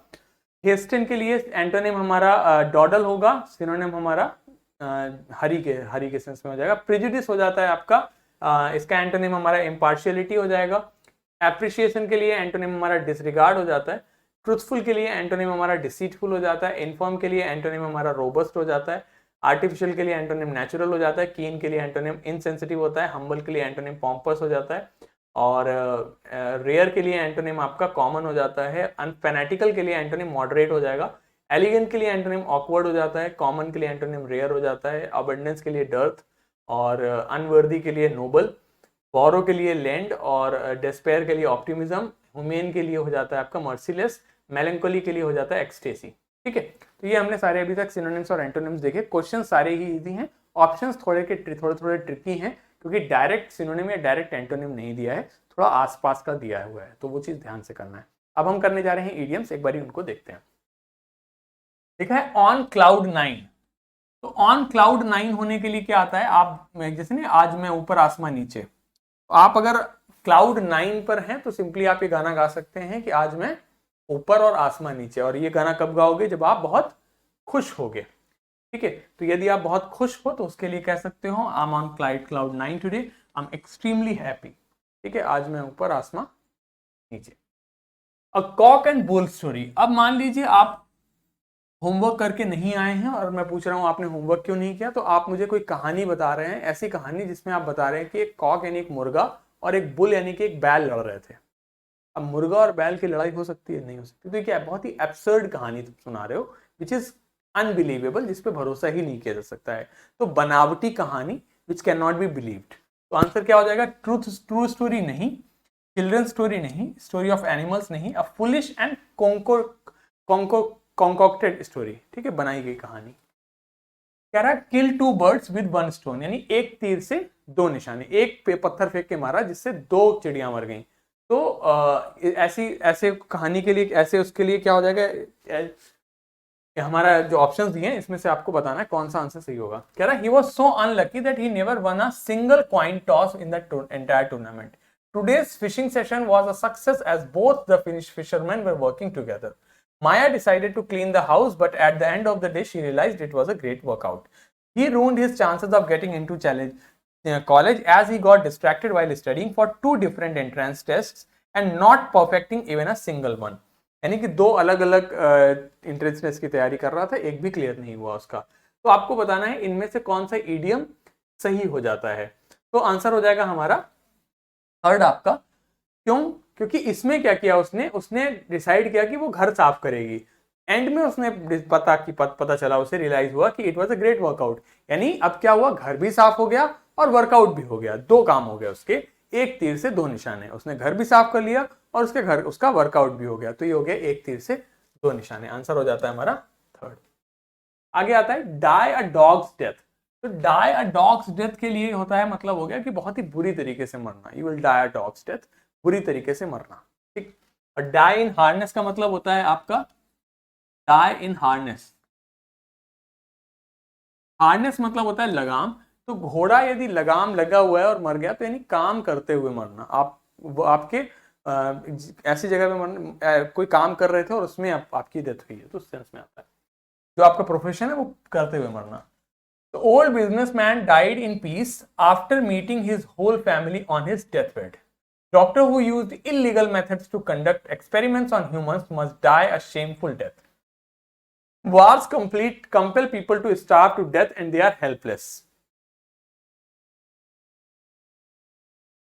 हेस्टन के लिए एंटोनिम हमारा डॉडल होगा। सिनोनिम हमारा हरी के सेंस में हो जाएगा। प्रिजुडिस हो जाता है आपका, इसका एंटोनिम हमारा इम्पार्शियलिटी हो जाएगा। एप्रिशिएशन के लिए एंटोनिम हमारा डिसरिगार्ड हो जाता है। ट्रूथफुल के लिए एंटोनिम हमारा डिसीटफुल हो जाता है। इनफॉर्म के लिए एंटोनिम हमारा रोबस्ट हो जाता है। आर्टिफिशियल के लिए एंटोनिम नेचुरल हो जाता है। कीन के लिए एंटोनिम इनसेंसिटिव होता है। हम्बल के लिए एंटोनिम पॉम्पस हो जाता है। और रेयर के लिए एंटोनिम आपका कॉमन हो जाता है। अनफेनेटिकल के लिए एंटोनिम मॉडरेट हो जाएगा। एलिगेंट के लिए एंटोनिम ऑकवर्ड हो जाता है। कॉमन के लिए एंटोनिम रेयर हो जाता है। अबंडेंस के लिए डर्थ, और अनवर्दी के लिए नोबल। बोरो के लिए लैंड, और डेस्पेयर के लिए ऑप्टिमिज्म। ह्यूमेन के लिए हो जाता है आपका मर्सीलेस। मेलंकोली के लिए हो जाता है एक्सटेसी। ठीक है, तो ये हमने सारे अभी तक सिनोनिम्स और एंटोनिम्स देखे। क्वेश्चन सारे ही इजी हैं, ऑप्शंस थोड़े ट्रिकी हैं, क्योंकि डायरेक्ट सिनोनिम या डायरेक्ट एंटोनिम नहीं दिया है, थोड़ा आसपास का दिया हुआ है, तो वो चीज ध्यान से करना है। अब हम करने जा रहे हैं इडियम्स, एक बारी उनको देखते हैं। देखा है ऑन क्लाउड 9। तो ऑन क्लाउड 9 होने के लिए क्या आता है, आप जैसे नहीं आज मैं ऊपर आसमान नीचे, तो आप अगर क्लाउड 9 पर हैं तो सिंपली आप ये गाना गा सकते हैं कि आज मैं ऊपर और आसमान नीचे। और ये गाना कब गाओगे, जब आप बहुत खुश होगे। ठीक है, तो यदि आप बहुत खुश हो तो उसके लिए कह सकते हो I am on cloud 9 today, I am extremely happy. ठीक है, आज मैं ऊपर आसमान नीचे। A cock and bull story. अब मान लीजिए आप होमवर्क करके नहीं आए हैं और मैं पूछ रहा हूं आपने होमवर्क क्यों नहीं किया, तो आप मुझे कोई कहानी बता रहे हैं, ऐसी कहानी जिसमें आप बता रहे हैं कि एक कॉक यानी एक मुर्गा और एक बुल यानी कि एक बैल लड़ रहे थे। अब मुर्गा और बैल की लड़ाई हो सकती है, नहीं हो सकती, तो क्या बहुत ही एब्सर्ड कहानी तुम सुना रहे हो, विच इज अनबिलीवेबल, जिस पे भरोसा ही नहीं किया जा सकता है। तो बनावटी कहानी which can not be believed. तो आंसर क्या हो जाएगा, ट्रू स्टोरी नहीं, चिल्ड्रन स्टोरी नहीं, स्टोरी ऑफ एनिमल्स नहीं, a foolish and concocted story. ठीक है, बनाई गई कहानी। कह रहा है kill two birds with one stone, यानी एक तीर से दो निशाने, एक पे पत्थर फेंक के मारा जिससे दो चिड़िया मर गई। तो ऐसी ऐसे कहानी के लिए, ऐसे उसके लिए क्या हो जाएगा, हमारा जो ऑप्शंस दिए हैं इसमें से आपको बताना है कौन सा आंसर सही होगा। कह रहा है he was so unlucky that he never won a single coin toss in the entire tournament. Today's fishing session was a success as both the Finnish fishermen were working together. Maya decided to clean the house, but at the end of the day, she realized it was a great workout. He ruined his chances of getting into college as he got distracted while studying for two different entrance tests and not perfecting even a single one. यानी कि दो अलग अलग entrance test की तैयारी कर रहा था, एक भी क्लियर नहीं हुआ उसका। तो आपको बताना है इनमें से कौन सा ईडियम सही हो जाता है। तो आंसर हो जाएगा हमारा थर्ड आपका। क्यों, क्योंकि इसमें क्या किया उसने, उसने डिसाइड किया कि वो घर साफ करेगी, एंड में उसने पता चला, उसे रियलाइज हुआ कि it was a great workout. यानी अब क्या हुआ, घर भी साफ हो गया और वर्कआउट भी हो गया, दो काम हो गया उसके, एक तीर से दो निशाने। उसने घर भी साफ कर लिया और उसका वर्कआउट भी हो गया, तो ये हो गया एक तीर से दो निशाने। आंसर हो जाता है हमारा थर्ड। आगे आता है डाई अ डॉग्स डेथ। तो डाई अ डॉग्स डेथ के लिए होता है, मतलब हो गया कि बहुत ही बुरी तरीके से मरना, you will die a dog's death, बुरी तरीके से मरना। ठीक, और डाई इन हार्नेस का मतलब होता है आपका डाई इन हार्नेस। हार्नेस मतलब होता है लगाम। तो घोड़ा यदि लगाम लगा हुआ है और मर गया तो यानी काम करते हुए मरना। आप वो आपके ऐसी जगह पे मरना, कोई काम कर रहे थे और उसमें आपकी डेथ हुई है, तो उस सेंस में आता है जो आपका प्रोफेशन है वो करते हुए मरना। The old businessman died in peace after meeting his whole family on his deathbed. Doctor who used illegal methods to conduct experiments on humans must die a shameful death. Wars compel people to starve to death and they are helpless.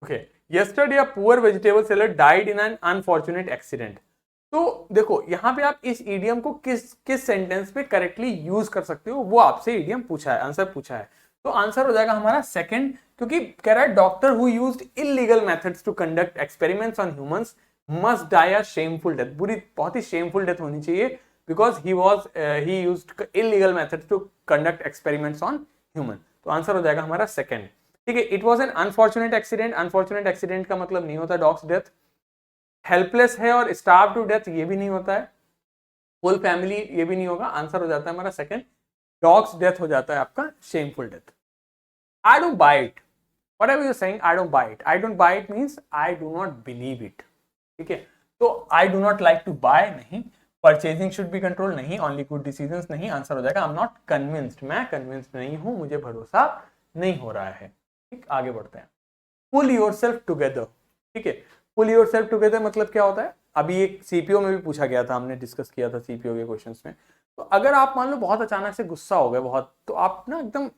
Okay. Yesterday a poor vegetable seller died in an unfortunate accident. तो देखो यहां पे आप इस idiom को किस किस sentence पे करेक्टली यूज कर सकते हो, वो आपसे इडियम पूछा है, आंसर पूछा है। तो आंसर हो जाएगा हमारा सेकंड, क्योंकि कह रहा है doctor who used illegal methods to conduct experiments on humans must die a shameful death. बुरी, बहुत ही शेमफुल डेथ होनी चाहिए, because he used illegal methods to conduct experiments on human. तो आंसर हो जाएगा हमारा सेकंड। ठीक है, it was an unfortunate accident. Unfortunate accident का मतलब नहीं होता डॉग्स डेथ। हेल्पलेस है और स्टार्व टू डेथ ये भी नहीं होता है। फुल फैमिली ये भी नहीं होगा। आंसर हो जाता है हमारा सेकंड, डॉग्स डेथ हो जाता है आपका shameful death. I don't buy it, what are you saying, I don't buy it. I don't buy it means I do not believe it. ठीक है, तो I do not like to buy नहीं, purchasing should be control नहीं, only good decisions नहीं। Answer हो जाएगा I am not convinced, मैं convinced नहीं हूं, मुझे भरोसा नहीं हो रहा है। ठीक, आगे बढ़ते हैं। पुल योरसेल्फ टुगेदर। ठीक है, पुल योरसेल्फ टुगेदर मतलब क्या होता है, अभी एक सीपीओ में भी पूछा गया था, हमने डिस्कस किया था सीपीओ के क्वेश्चंस में। तो अगर आप मान लो बहुत अचानक से गुस्सा हो गए बहुत, तो आप ना एकदम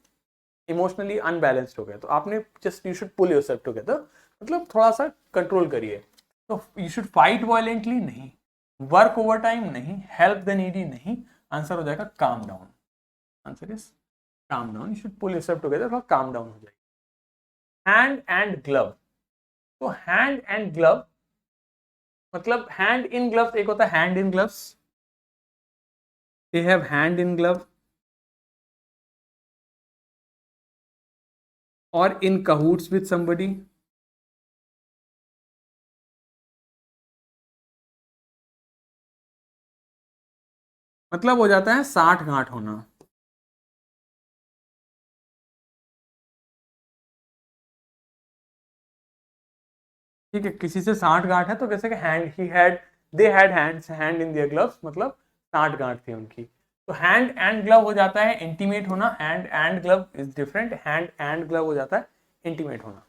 इमोशनली अनबैलेंस्ड हो गए, तो आपने just you should pull yourself together, मतलब थोड़ा सा कंट्रोल करिए। तो यू शुड फाइट वायलेंटली नहीं, वर्क ओवर टाइम नहीं, हेल्प द नीडी नहीं। आंसर हो जाएगा calm down. Answer is calm down, you should pull yourself together और काम डाउन हो जाएगा। Hand and glove. तो हैंड एंड ग्लव मतलब हैंड इन ग्लव्स, एक होता है hand in gloves, they have hand in glove, और इन कहूट्स विद समबडी। मतलब हो जाता है 60 गांठ होना। ठीक है, किसी से 60 गांठ है तो कैसे कि hand he had, they had hands, hand in their gloves, मतलब 60 गांठ थी उनकी। तो हैंड एंड ग्लव हो जाता है इंटीमेट होना, hand and glove is different, hand and glove हो जाता है इंटीमेट होना।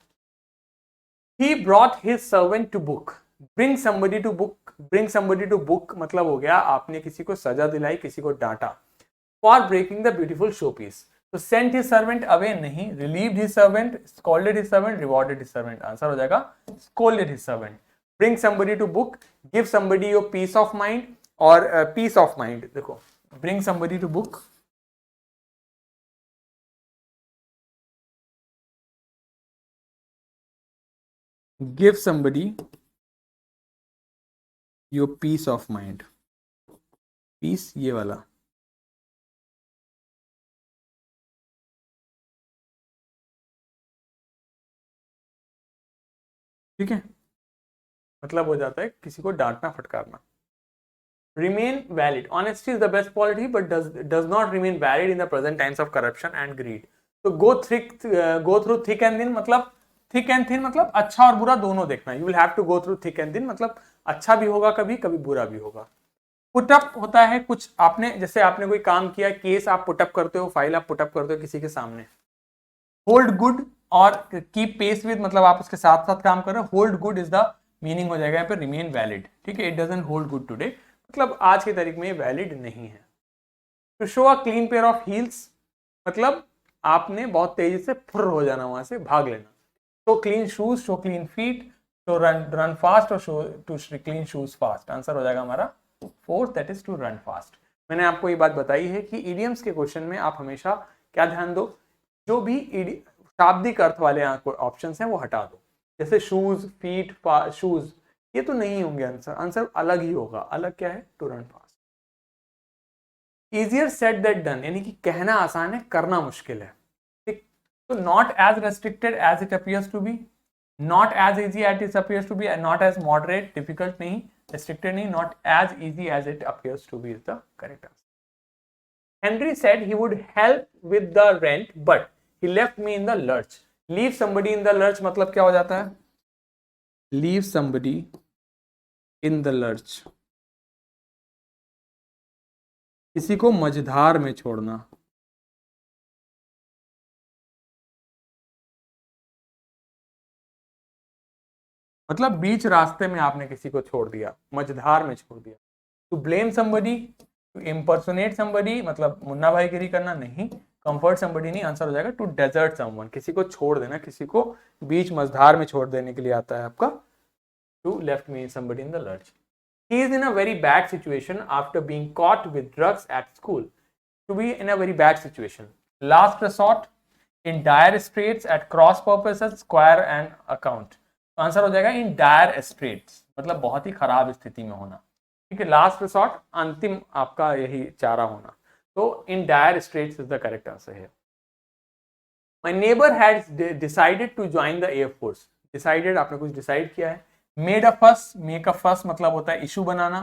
He brought his servant to book, bring somebody to book, bring somebody to book मतलब हो गया आपने किसी को सजा दिलाई, किसी को डांटा। For breaking the beautiful showpiece, तो सेंट हिज सर्वेंट अवे नहीं, relieved his servant, scolded his servant, rewarded his servant, answer हो जाएगा scolded his servant. Bring somebody to book, give somebody your piece of mind, और piece of mind देखो, bring somebody to book, give somebody your piece of mind, piece ये वाला, ठीक है, मतलब हो जाता है किसी को डांटना फटकारना। Remain valid, honesty is the best polity but does not remain valid in the present times of corruption and greed. तो go through thick and thin, मतलब थिक एंड थिन मतलब अच्छा और बुरा दोनों देखना, you will have to go through thick and thin, मतलब अच्छा भी होगा कभी, कभी बुरा भी होगा। पुटअप होता है कुछ आपने, जैसे आपने कोई काम किया, केस आप पुटअप करते हो, फाइल आप पुटअप करते हो किसी के सामने। होल्ड गुड और कीप पेस विद मतलब आप उसके साथ साथ काम कर रहे हो, hold good is the meaning हो जाएगा यहाँ पे रिमेन वैलिड, ठीक है, it doesn't hold good today, मतलब आज की तारीख में वैलिड नहीं है। To show a clean pair of heels, मतलब आपने बहुत तेजी से फुर्र हो जाना, वहां से भाग लेना। Show clean shoes, show clean feet, show run fast, और show to clean shoes fast, answer हो जाएगा हमारा fourth, that is to run fast. मैंने आपको ये बात बताई है कि इडियम्स के क्वेश्चन में आप हमेशा क्या ध्यान दो, जो भी शाब्दिक अर्थ वाले ऑप्शन हैं वो हटा दो, जैसे शूज, फीट, शूज, ये तो नहीं होंगे आंसर, आंसर अलग ही होगा। अलग क्या है? To run fast. Easier said that done, यानी कि कहना आसान है, करना मुश्किल है, ठीक। तो not as restricted as it appears to be, not as easy as it appears to be, not as moderate, difficult नहीं, restricted नहीं, not as easy as it appears to be is the correct answer. Henry said he would help with the rent but he left me in the lurch. Leave somebody in the lurch मतलब क्या हो जाता है? Leave somebody in the lurch, किसी को मझधार में छोड़ना, मतलब बीच रास्ते में आपने किसी को छोड़ दिया, मझधार में छोड़ दिया। To blame somebody, to impersonate somebody मतलब मुन्ना भाईगिरी करना नहीं, कंफर्ट समबडी नहीं, आंसर हो जाएगा टू डेजर्ट समवन, किसी को छोड़ देना, किसी को बीच मझधार में छोड़ देने के लिए आता है आपका to left me somebody in the lurch. He is in a very bad situation after being caught with drugs at school, to be in a very bad situation, last resort, in dire straits, at cross purposes, square and account, answer हो जाएगा इन dire straits मतलब बहुत ही खराब स्थिति में होना, ठीक है, लास्ट रिसॉर्ट अंतिम आपका यही चारा होना, तो in dire straits is the correct answer है। My neighbour had decided to join the air force, decided आपने कुछ डिसाइड किया है। मेड अ फस, मेक अ फस मतलब होता है इशू बनाना।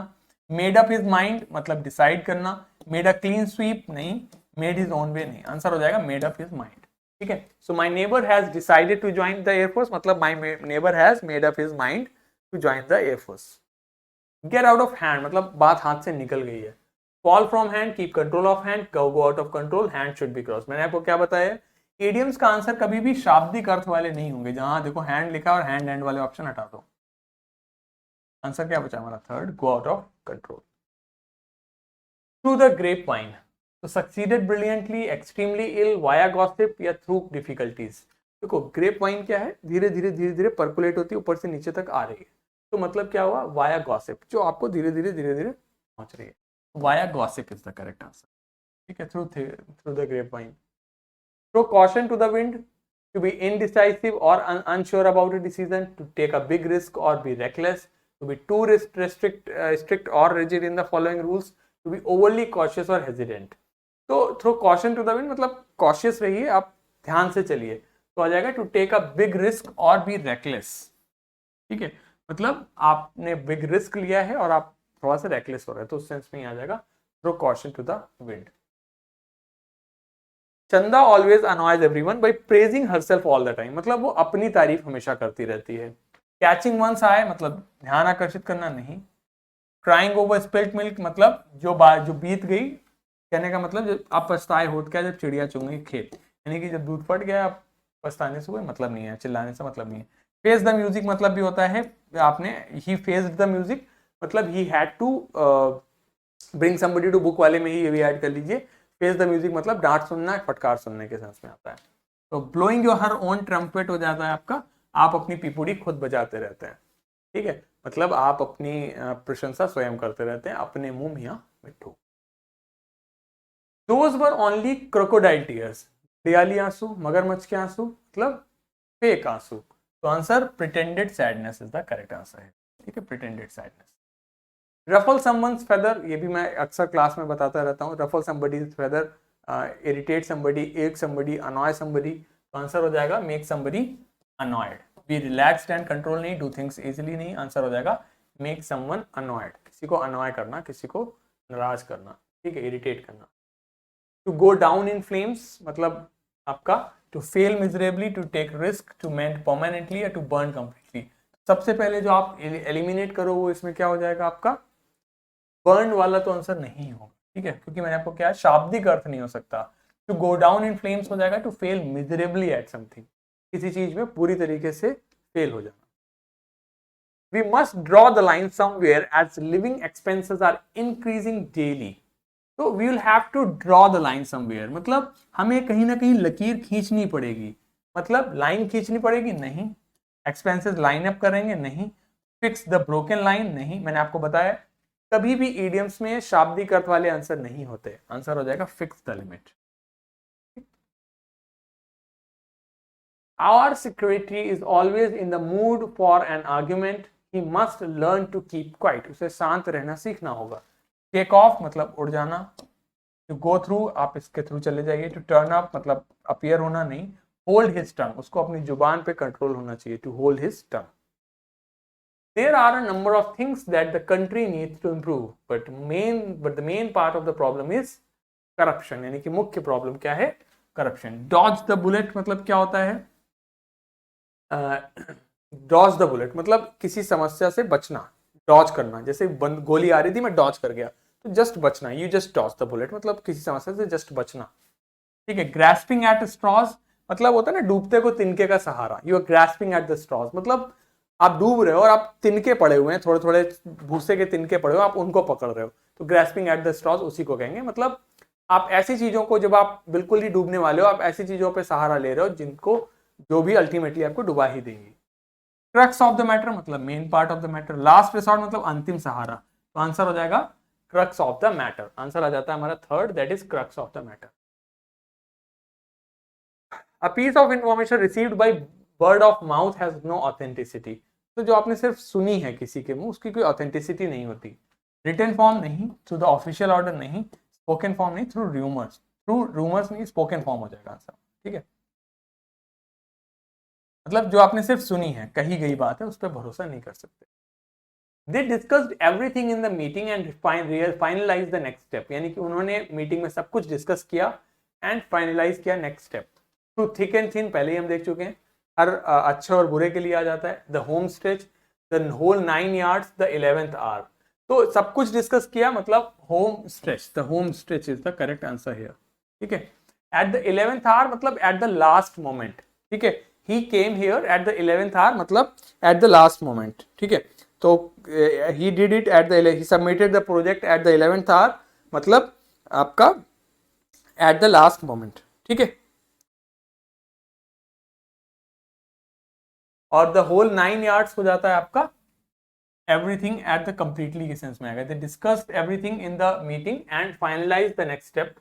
मेड अप हिज माइंड मतलब डिसाइड करना। मेड अ क्लीन स्वीप नहीं, मेड हिज ओन वे नहीं, आंसर हो जाएगा मेड अप हिज माइंड, ठीक है। So my neighbour has decided to join the air force मतलब my neighbour has made up his mind to join the air force. Get out of hand मतलब बात हाथ से निकल गई है। Fall from hand, keep control of hand, go out of control, hand should be cross. मैंने आपको क्या बताया, इडियम्स का आंसर कभी भी शाब्दिक अर्थ वाले नहीं होंगे, जहां देखो हैंड लिखा और हैंड एंड वाले ऑप्शन हटा दो, आंसर क्या बचा हमारा third, go out of control. Through the grapevine, so succeeded brilliantly, extremely ill, via gossip या थ्रू डिफिकल्टीज। देखो ग्रेप वाइन क्या है, धीरे धीरे परकुलेट होती है, ऊपर से नीचे तक आ रही है, तो मतलब क्या हुआ, वाया गॉसिप, जो आपको धीरे धीरे पहुंच रही है, via gossip is the correct answer, ठीक है, through the grapevine. Throw caution to the wind, to be indecisive और unsure about a decision, to take a big risk or be reckless, to be too strict or rigid in the following rules, to be overly cautious or hesitant। तो throw caution to the wind मतलब cautious रहिए, आप ध्यान से चलिए, तो आ जाएगा to take a big risk और बी रेकलेस, ठीक है, मतलब आपने बिग रिस्क लिया है और आप थोड़ा सा रेकलेस हो रहे हैं, तो उस सेंस में ही आ जाएगा throw caution to the wind. Chanda always annoys everyone by praising herself all the time, मतलब वो अपनी तारीफ हमेशा करती रहती है। कैचिंग वंस आए मतलब ध्यान आकर्षित करना नहीं। क्राइंग ओवर स्पिल्ट मिल्क मतलब जो बीत गई, कहने का मतलब जब आप पछताए हो क्या जब चिड़िया चुग गई खेत, यानी कि जब दूध फट गया आप पछताने से कोई मतलब नहीं है, चिल्लाने से मतलब नहीं है। फेस द म्यूजिक मतलब भी होता है आपने ही फेस्ड द म्यूजिक मतलब he had to bring somebody to book वाले में ही ये भी ऐड कर लीजिए। फेस द म्यूजिक मतलब डांट सुनना, फटकार सुनने के सेंस में आता है। तो blowing your her own trumpet हो जाता है आपका, आप अपनी पिपुड़ी खुद बजाते रहते हैं, ठीक है, मतलब आप अपनी प्रशंसा स्वयं करते रहते हैं, अपने मुंह मियां मिट्ठू। Those were only crocodile tears, दयाली आंसू, मगरमच्छ के आंसू मतलब फेक आंसू। तो answer pretended sadness is the correct answer है, ठीक है, pretended sadness. Ruffle someone's feather, ये भी मैं अक्सर क्लास में बताता रहता हूँ, ruffle somebody's feather, irritate somebody, एक समबडी, अनॉय समबडी। तो आंसर हो जाएगा make somebody annoyed. Be relaxed and control नहीं, डू थिंग्स इजीली नहीं, आंसर हो जाएगा मेक समवन अनॉयड, किसी को अनॉय करना, किसी को नाराज करना, ठीक है, इरिटेट करना। To go down in flames मतलब आपका to fail miserably, to take risk, to melt permanently या टू बर्न कंप्लीटली। सबसे पहले जो आप एलिमिनेट करो वो इसमें क्या हो जाएगा आपका बर्न वाला, तो आंसर नहीं होगा, ठीक है, क्योंकि मैंने आपको क्या शाब्दिक अर्थ नहीं हो सकता। To go down in flames हो जाएगा to fail miserably at something, किसी चीज में पूरी तरीके से फेल हो जाना। We must draw the line somewhere as living expenses are increasing daily. तो we will have to draw the line somewhere मतलब हमें कहीं ना कहीं लकीर खींचनी पड़ेगी, मतलब लाइन खींचनी पड़ेगी नहीं, एक्सपेंसेस लाइन अप करेंगे नहीं, फिक्स द ब्रोकन लाइन नहीं, मैंने आपको बताया कभी भी इडियम्स में शाब्दिक अर्थ वाले आंसर नहीं होते, आंसर हो जाएगा fix the limit. Our secretary is always in the mood for an argument. He must learn to keep quiet. उसे शांत रहना सीखना होगा। Take off मतलब उड़ जाना। To go through आप इसके थ्रू चले जाइए। To turn up मतलब appear होना नहीं। Hold his tongue उसको अपनी जुबान पे कंट्रोल होना चाहिए। To hold his tongue. There are a number of things that the country needs to improve, but the main part of the problem is corruption. यानी कि मुख्य प्रॉब्लम क्या है? Corruption. Dodge the bullet मतलब क्या होता है? डॉज द बुलेट मतलब किसी समस्या से बचना, डॉज करना, जैसे गोली आ रही थी मैं डॉज कर गया, तो जस्ट बचना, you just dodge the bullet मतलब किसी समस्या से जस्ट बचना, ठीक है। ग्रैस्पिंग एट स्ट्रॉज मतलब होता है ना डूबते को तिनके का सहारा, you are grasping at the straws मतलब आप डूब रहे हो और आप तिनके पड़े हुए हैं, थोड़े थोड़े भूसे के तिनके पड़े हो, आप उनको पकड़ रहे हो, तो ग्रैस्पिंग एट द स्ट्रॉज उसी को कहेंगे। मतलब आप ऐसी चीजों को जब आप बिल्कुल ही डूबने वाले हो, आप ऐसी चीजों पे सहारा ले रहे हो जिनको जो भी अल्टीमेटली आपको डुबा ही देंगी। क्रक्स ऑफ द मैटर मतलब main part of the matter. Last resort मतलब अंतिम सहारा, तो आंसर हो जाएगा crux of the matter, answer आ जाता है हमारा third, that is crux of the matter. A piece of information received by word of mouth has no authenticity, तो जो आपने सिर्फ सुनी है किसी के मुंह उसकी कोई ऑथेंटिसिटी नहीं होती। रिटन फॉर्म नहीं, थ्रू द ऑफिशियल ऑर्डर नहीं, स्पोकन फॉर्म नहीं, थ्रू रूमर्स नहीं, स्पोकन फॉर्म हो जाएगा आंसर, ठीक है। मतलब जो आपने सिर्फ सुनी है, कही गई बात है, उस पर भरोसा नहीं कर सकते। They discussed everything in the meeting and finalized the next step, यानी कि उन्होंने मीटिंग में सब कुछ डिस्कस किया एंड फाइनलाइज किया next step. To thick and thin पहले ही हम देख चुके हैं, हर अच्छे और बुरे के लिए आ जाता है। The home stretch, the whole 9 yards, the 11th hour, तो सब कुछ डिस्कस किया मतलब home stretch, the home stretch is the correct answer here, ठीक है। एट द 11th hour मतलब एट द लास्ट मोमेंट, ठीक है। He came here at the 11th hour मतलब एट द लास्ट मोमेंट, ठीक है। तो he did it at the he submitted the project at the 11th hour मतलब आपका at the last moment, ठीक है। और the whole 9 yards हो जाता है आपका everything at the completely के सेंस में आएगा। they discussed everything in the meeting and finalized the next step,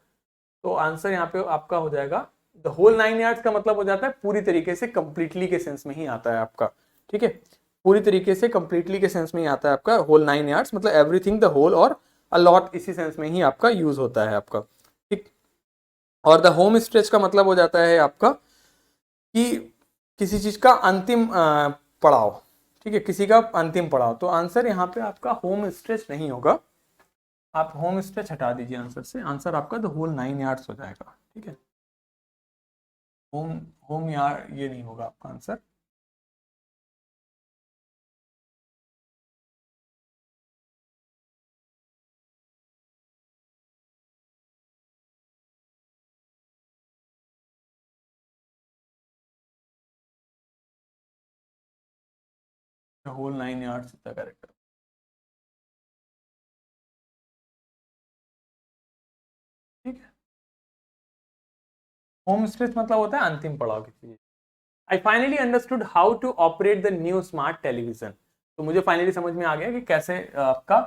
तो आंसर यहाँ पे आपका हो जाएगा the whole 9 yards का मतलब हो जाता है पूरी तरीके से completely के सेंस में ही आता है आपका, ठीक है। पूरी तरीके से कंप्लीटली के सेंस में ही आता है आपका होल 9 yards मतलब एवरीथिंग द होल, और अलॉट इसी सेंस में ही आपका यूज होता है आपका, ठीक। और द होम स्ट्रेच का मतलब हो जाता है आपका कि किसी चीज का अंतिम पड़ाव, ठीक है, किसी का अंतिम पड़ाव, तो आंसर यहाँ पे आपका होम स्ट्रेच नहीं होगा, आप होम स्ट्रेच हटा दीजिए आंसर से, आंसर आपका द होल 9 यार्ड्स हो जाएगा, ठीक है। होम होम यार्ड ये नहीं होगा आपका आंसर। The whole 9 yards is the correct. ठीक है, होम स्ट्रेच मतलब होता है अंतिम पड़ाव की चीज। I finally understood how to operate the new smart television. तो मुझे फाइनली समझ में आ गया कि कैसे आपका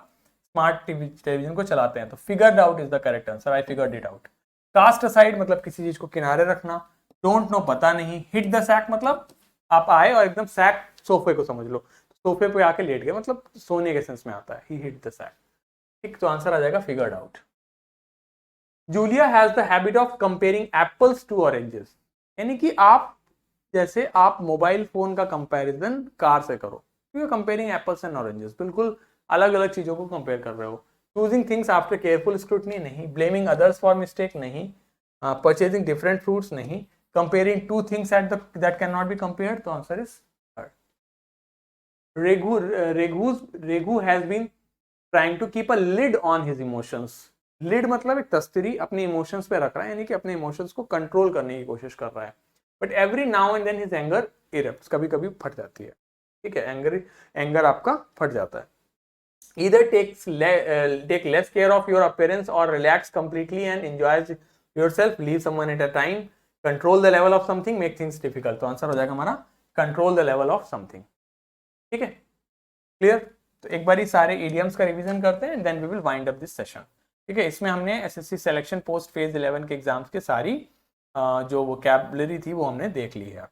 स्मार्ट टेलीविजन को चलाते हैं। तो figured out is the correct answer, I figured it out. Cast aside मतलब किसी चीज को किनारे रखना। डोंट नो पता नहीं। हिट द सैक मतलब आप आए और एकदम सैक सोफे को समझ लो, सोफे पे आके लेट गए, मतलब सोने के सेंस में आता है, ही हिट द सैक। ठीक, तो आंसर आ जाएगा figured out. Julia has the habit of comparing apples to oranges, यानी कि आप जैसे आप मोबाइल फोन का कंपैरिजन कार से करो, you are comparing apples and oranges, बिल्कुल अलग अलग चीजों को कंपेयर कर रहे हो। Choosing things after careful scrutiny नहीं, ब्लेमिंग अदर्स फॉर मिस्टेक नहीं, परचेजिंग डिफरेंट फ्रूट्स नहीं, comparing two things at that can not be compared, तो answer is रेगू रेगू has been trying to keep a lid on his emotions. Lid मतलब एक तस्तरी अपने emotions पे रख रहा है, यानी कि अपने इमोशंस को कंट्रोल करने की कोशिश कर रहा है। But every now and then his anger erupts, कभी कभी फट जाती है। ठीक है, एंगर आपका फट जाता है। either take less care of your appearance or relax completely and enjoy yourself, leave someone at a time, control the level of something, make things difficult। तो आंसर हो जाएगा हमारा control the level of something. ठीक है, clear. तो एक बार सारे idioms का रिवीजन करते हैं, then we will wind up this session. ठीक है, इसमें हमने एसएससी सिलेक्शन पोस्ट फेज 11 के एग्जाम्स के सारी जो वोकैबुलरी थी वो हमने देख ली है।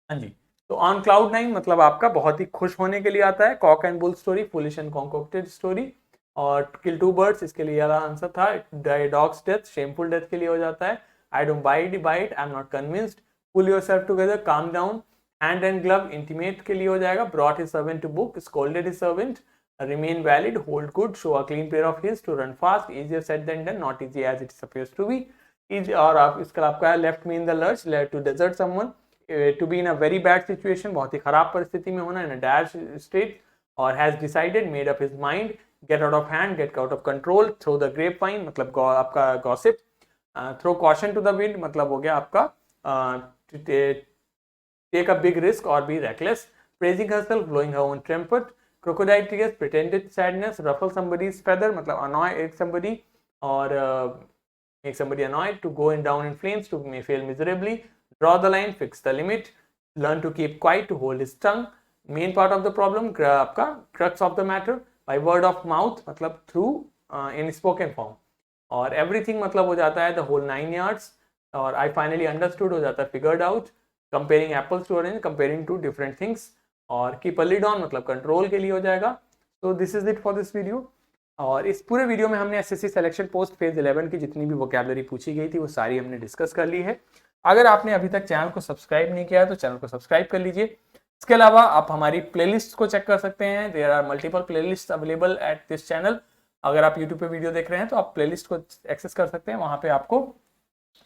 हाँ जी, तो ऑन क्लाउड 9 मतलब आपका बहुत ही खुश होने के लिए आता है। Cock and bull story, foolish and concocted story. और किल टू बर्ड्स इसके लिए वाला आंसर था। डॉग्स डेथ शेमफुल डेथ के लिए हो जाता है। I don't buy it I am not convinced. Pull yourself together, calm down. Hand and glove intimate के लिए हो जाएगा। Brought his servant to book, scolded his servant, remain valid, hold good, show a clean pair of heels, to run fast, easier said than done, not easy as it appears to be। और आप इसका आपका left me in the lurch, led to desert someone, to be in a very bad situation, बहुत ही खराब परिस्थिति में होना, in a dash state, और has decided, made up his mind, get out of hand, get out of control, throw the grapevine मतलब आपका gossip, throw caution to the wind मतलब हो गया आपका take a big risk or be reckless, praising herself, blowing her own trumpet, crocodile tears, pretended sadness, ruffle somebody's feather मतलब annoy somebody or make somebody annoyed, to go down in flames, to may fail miserably, draw the line, fix the limit, learn to keep quiet, to hold his tongue, main part of the problem आपका crux of the matter, by word of mouth मतलब through in spoken form, और everything मतलब हो जाता है the whole 9 yards, और I finally understood हो जाता है figured out, comparing apples to orange, comparing two different things, और keep a lid on मतलब कंट्रोल के लिए हो जाएगा। तो this is it for this video. और इस पूरे वीडियो में हमने एसएससी सिलेक्शन पोस्ट फेज 11 की जितनी भी वोकैबुलरी पूछी गई थी वो सारी हमने डिस्कस कर ली है। अगर आपने अभी तक चैनल को सब्सक्राइब नहीं किया है तो चैनल को सब्सक्राइब कर लीजिए। इसके अलावा आप हमारी प्लेलिस्ट को चेक कर सकते हैं, there are multiple playlist available at this channel. अगर आप यूट्यूब पे वीडियो देख रहे हैं तो आप प्लेलिस्ट को एक्सेस कर सकते हैं, वहाँ पे आपको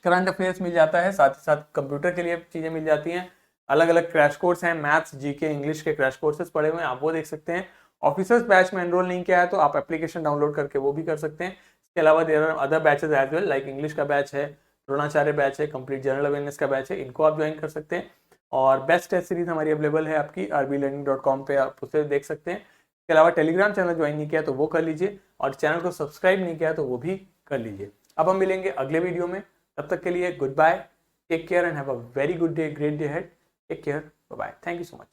करंट अफेयर्स मिल जाता है, साथ ही साथ कंप्यूटर के लिए चीज़ें मिल जाती हैं। अलग अलग क्रैश कोर्स हैं, मैथ्स जीके इंग्लिश के क्रैश कोर्सेज पड़े हुए हैं, आप वो देख सकते हैं। ऑफिसर्स बैच में एनरोल नहीं किया है तो आप एप्लीकेशन डाउनलोड करके वो भी कर सकते हैं। इसके अलावा there are other batches as well, like English का बैच है, द्रोणाचार्य बैच है, कंप्लीट जनरल अवेयरनेस का बैच है, इनको आप ज्वाइन कर सकते हैं। और बेस्ट टेस्ट सीरीज हमारी अवेलेबल है आपकी rblearning.com पे, आप उसे देख सकते हैं। इसके अलावा टेलीग्राम चैनल ज्वाइन नहीं किया तो वो कर लीजिए, और चैनल को सब्सक्राइब नहीं किया तो वो भी कर लीजिए। अब हम मिलेंगे अगले वीडियो में, तब तक के लिए good bye, take care and have a very good day, great day ahead, take care, bye bye, thank you so much.